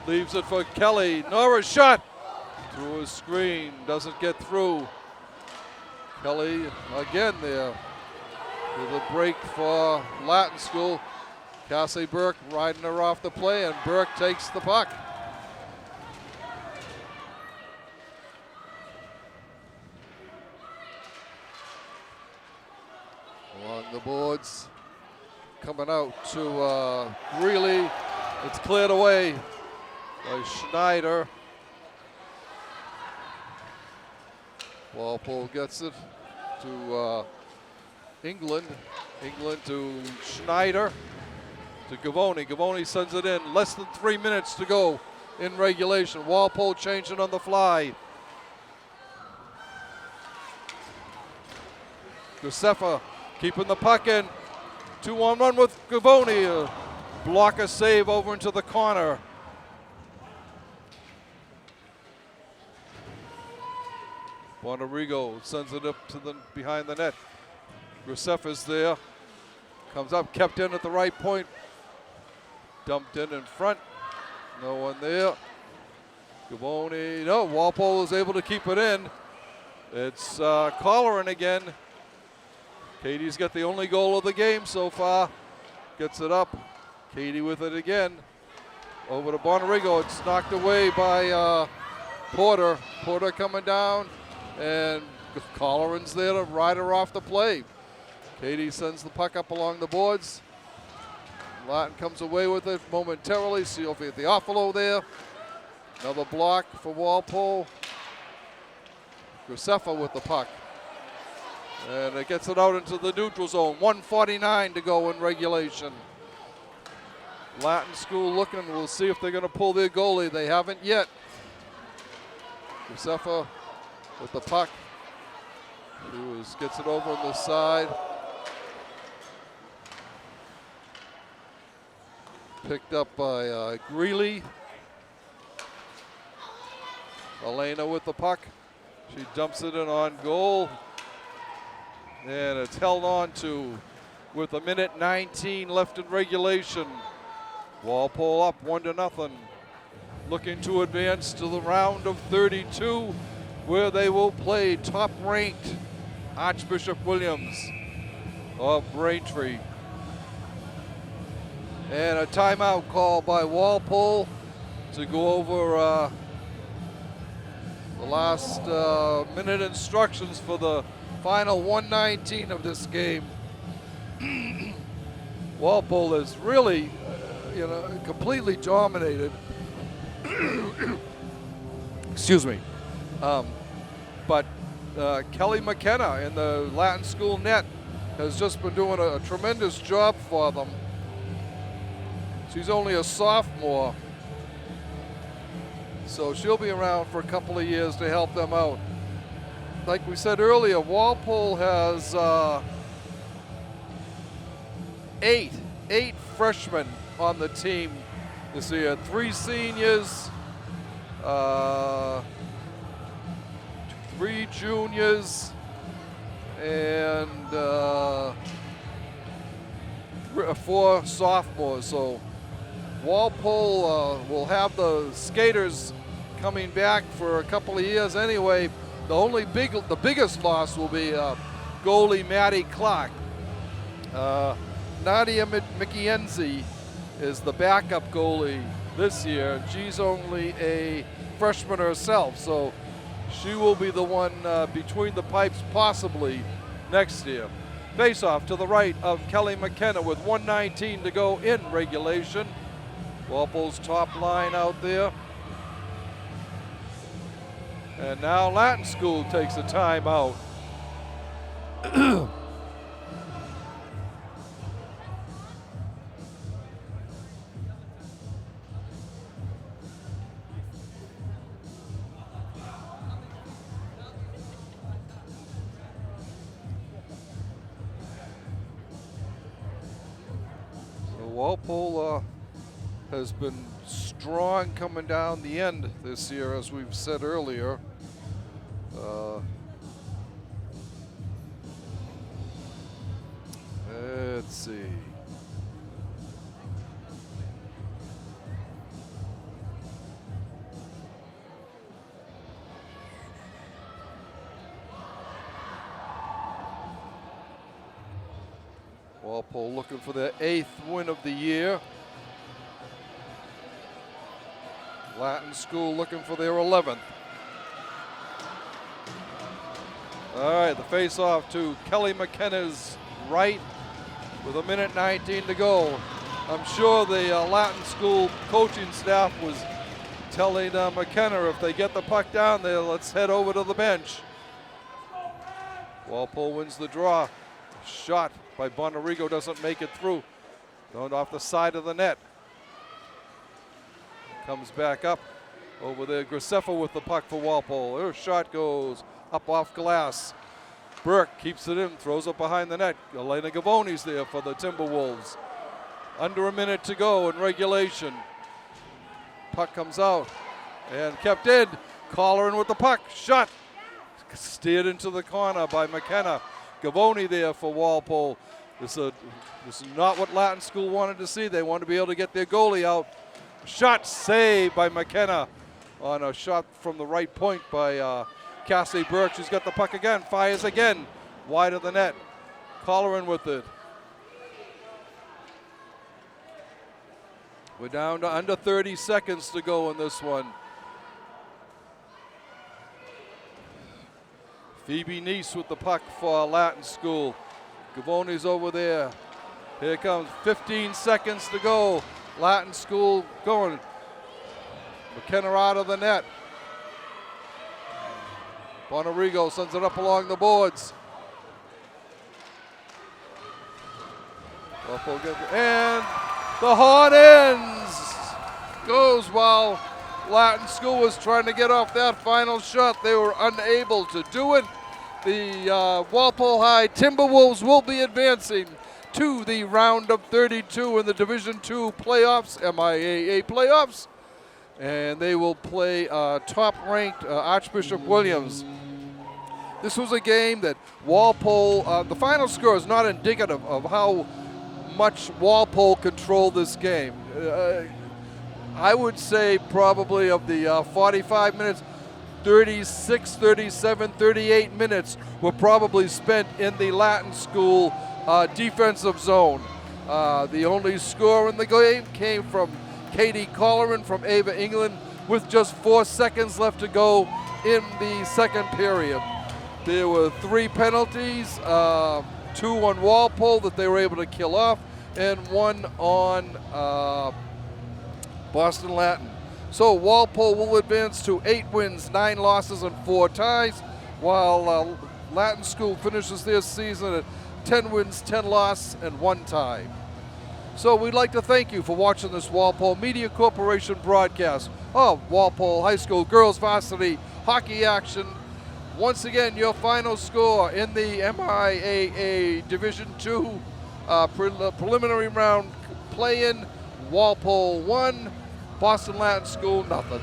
Leaves it for Kelly. Nora's shot. Through his screen. Doesn't get through. Kelly again there with a break for Latin School. Cassie Burke riding her off the play, and Burke takes the puck. Along the boards, coming out to Greeley. It's cleared away by Schneider. Walpole gets it to England. England to Schneider. To Gavoni. Gavoni sends it in. Less than 3 minutes to go in regulation. Walpole changing on the fly. Graceffa keeping the puck in. 2-on-1 with Gavoni. Blocker save over into the corner. Bonarigo sends it up to the behind the net. Graceffa's there. Comes up, kept in at the right point. Dumped in front. No one there. Gavoni, no, Walpole is able to keep it in. It's Colleran again. Katie's got the only goal of the game so far. Gets it up. Katie with it again. Over to Bonarigo. It's knocked away by Porter. Porter coming down. And Colleran's there to ride her off the play. Katie sends the puck up along the boards. Latin comes away with it momentarily. Sylvia Theophilo there. Another block for Walpole. Graceffa with the puck. And it gets it out into the neutral zone. 1:49 to go in regulation. Latin School looking. We'll see if they're going to pull their goalie. They haven't yet. Graceffa with the puck. Gets it over on the side. Picked up by Greeley. Elena with the puck. She dumps it in on goal. And it's held on to with 1:19 left in regulation. Walpole up 1-0. Looking to advance to the round of 32, where they will play top-ranked Archbishop Williams of Braintree. And a timeout call by Walpole to go over the last minute instructions for the final 1:19 of this game. Walpole is really, completely dominated. Excuse me. But Kelly McKenna in the Latin School net has just been doing a tremendous job for them. She's only a sophomore, so she'll be around for a couple of years to help them out. Like we said earlier, Walpole has eight freshmen on the team this year. 3 seniors, 3 juniors, and 4 sophomores. So Walpole will have the skaters coming back for a couple of years anyway. The biggest loss will be goalie Maddie Clark. Nadia McKenzie is the backup goalie this year. She's only a freshman herself, so she will be the one between the pipes possibly next year. Face-off to the right of Kelly McKenna with 1:19 to go in regulation. Walpole's top line out there. And now Latin School takes a timeout. Walpole has been strong coming down the end this year, as we've said earlier. Let's see. Walpole looking for their 8th win of the year. Latin School looking for their 11th. All right, the face-off to Kelly McKenna's right with 1:19 to go. I'm sure the Latin School coaching staff was telling McKenna, if they get the puck down there, let's head over to the bench. Walpole wins the draw. Shot by Bonarigo doesn't make it through. Going off the side of the net. Comes back up over there. Graceffa with the puck for Walpole. Her shot goes up off glass. Burke keeps it in, throws it behind the net. Elena Gavoni's there for the Timberwolves. Under a minute to go in regulation. Puck comes out and kept in. Colleran with the puck. Shot. Steered into the corner by McKenna. Gavoni there for Walpole. This is not what Latin School wanted to see. They wanted to be able to get their goalie out. Shot saved by McKenna on a shot from the right point by Cassie Burke. She's got the puck again, fires again, wide of the net. Colleran with it. We're down to under 30 seconds to go in this one. Phoebe Neese with the puck for Latin School. Gavoni's over there. Here comes 15 seconds to go. Latin School going. McKenna out of the net. Bonarigo sends it up along the boards. And the horn ends. Goes while Latin School was trying to get off that final shot. They were unable to do it. The Walpole High Timberwolves will be advancing to the round of 32 in the Division II playoffs, MIAA playoffs. And they will play top-ranked Archbishop Williams. This was a game that Walpole, the final score is not indicative of how much Walpole controlled this game. I would say probably of the 45 minutes, 36, 37, 38 minutes were probably spent in the Latin School defensive zone. The only score in the game came from Katie Colleran from Ava, England, with just 4 seconds left to go in the second period. There were 3 penalties, 2 on Walpole that they were able to kill off, and 1 on Boston Latin. So Walpole will advance to 8 wins, 9 losses, and 4 ties, while Latin School finishes their season at 10 wins, 10 losses, and 1 tie. So we'd like to thank you for watching this Walpole Media Corporation broadcast of Walpole High School Girls Varsity Hockey action. Once again, your final score in the MIAA Division II preliminary round play-in: Walpole 1, Boston Latin School 0.